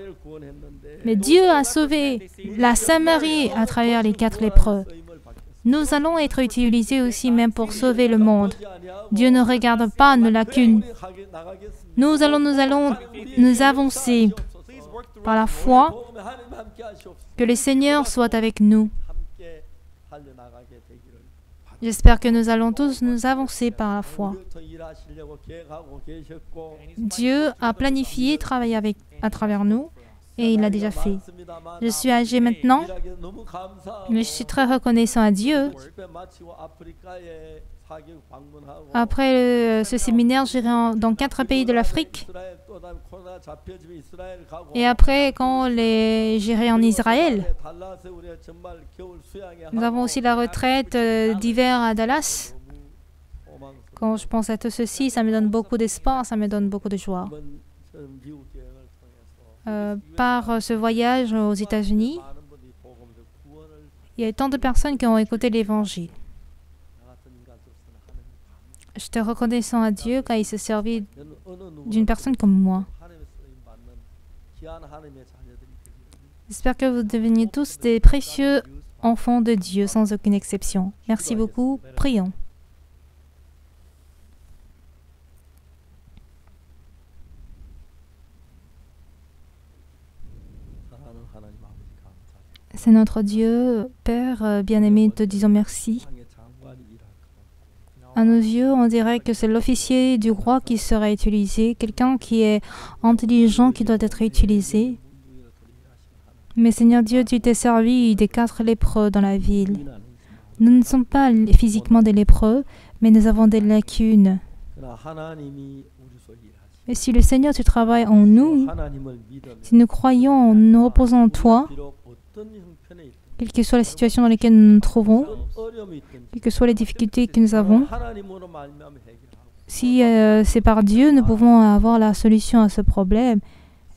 mais Dieu a sauvé la Samarie à travers les 4 lépreux. nous allons être utilisés aussi même pour sauver le monde. Dieu ne regarde pas nos lacunes. Nous allons nous avancer par la foi, que le Seigneur soit avec nous. J'espère que nous allons tous nous avancer par la foi. Dieu a planifié travailler à travers nous et il l'a déjà fait. Je suis âgé maintenant, mais je suis très reconnaissant à Dieu. Après ce séminaire, j'irai dans 4 pays de l'Afrique. Et après, j'irai en Israël. Nous avons aussi la retraite d'hiver à Dallas. Quand je pense à tout ceci, ça me donne beaucoup d'espoir, ça me donne beaucoup de joie. Par ce voyage aux États-Unis, il y a tant de personnes qui ont écouté l'Évangile. J'étais reconnaissant à Dieu quand il s'est servi d'une personne comme moi. J'espère que vous deveniez tous des précieux enfants de Dieu sans aucune exception. Merci beaucoup. Prions. C'est notre Dieu, Père bien-aimé, te disons merci. À nos yeux, on dirait que c'est l'officier du roi qui sera utilisé, quelqu'un qui est intelligent qui doit être utilisé. Mais Seigneur Dieu, tu t'es servi des 4 lépreux dans la ville. Nous ne sommes pas physiquement des lépreux, mais nous avons des lacunes. Et si le Seigneur, tu travailles en nous, si nous croyons, nous reposons en toi, quelle que soit la situation dans laquelle nous nous trouvons, quelles que soient les difficultés que nous avons, si c'est par Dieu, nous pouvons avoir la solution à ce problème.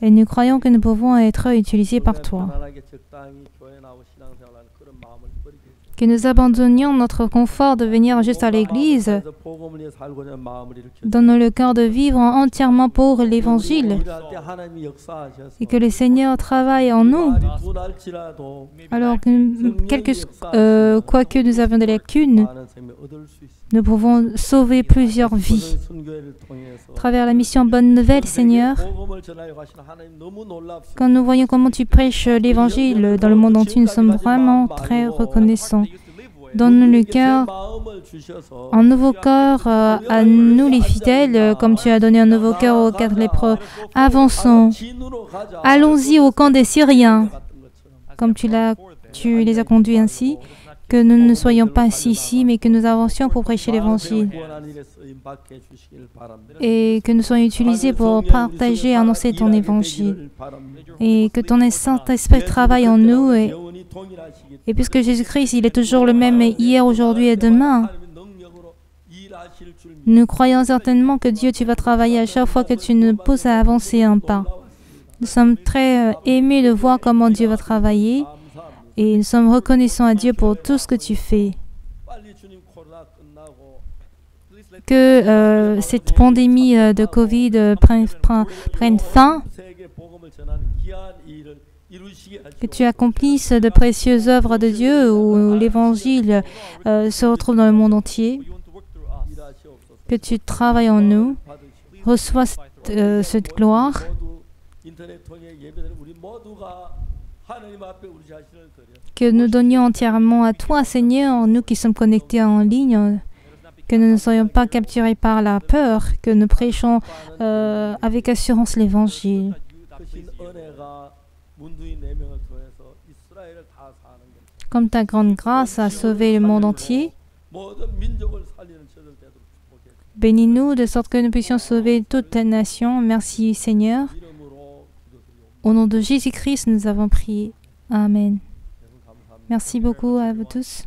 Et nous croyons que nous pouvons être utilisés par toi. Que nous abandonnions notre confort de venir juste à l'église. Donne-nous le cœur de vivre entièrement pour l'Évangile. Et que le Seigneur travaille en nous. Alors, quoique nous avons des lacunes, nous pouvons sauver plusieurs vies. À travers la mission Bonne Nouvelle, Seigneur, quand nous voyons comment tu prêches l'Évangile dans le monde entier, nous sommes vraiment très reconnaissants. Donne-nous le cœur, un nouveau cœur à nous les fidèles, comme tu as donné un nouveau cœur aux 4 lépreux. Avançons. Allons-y au camp des Syriens, comme tu les as conduits ainsi. Que nous ne soyons pas assis ici, mais que nous avancions pour prêcher l'Évangile. Et que nous soyons utilisés pour partager et annoncer ton Évangile. Et que ton Saint-Esprit travaille en nous. Et puisque Jésus-Christ, il est toujours le même hier, aujourd'hui et demain, nous croyons certainement que Dieu, tu vas travailler à chaque fois que tu nous pousses à avancer un pas. Nous sommes très émus de voir comment Dieu va travailler. Et nous sommes reconnaissants à Dieu pour tout ce que tu fais. Que cette pandémie de Covid prenne fin. Que tu accomplisses de précieuses œuvres de Dieu où l'Évangile se retrouve dans le monde entier. Que tu travailles en nous. Reçois cette gloire. Que nous donnions entièrement à toi, Seigneur, nous qui sommes connectés en ligne, que nous ne soyons pas capturés par la peur, que nous prêchons avec assurance l'Évangile. Comme ta grande grâce a sauvé le monde entier, bénis-nous de sorte que nous puissions sauver toute la nation. Merci, Seigneur. Au nom de Jésus-Christ, nous avons prié. Amen. Merci beaucoup à vous tous.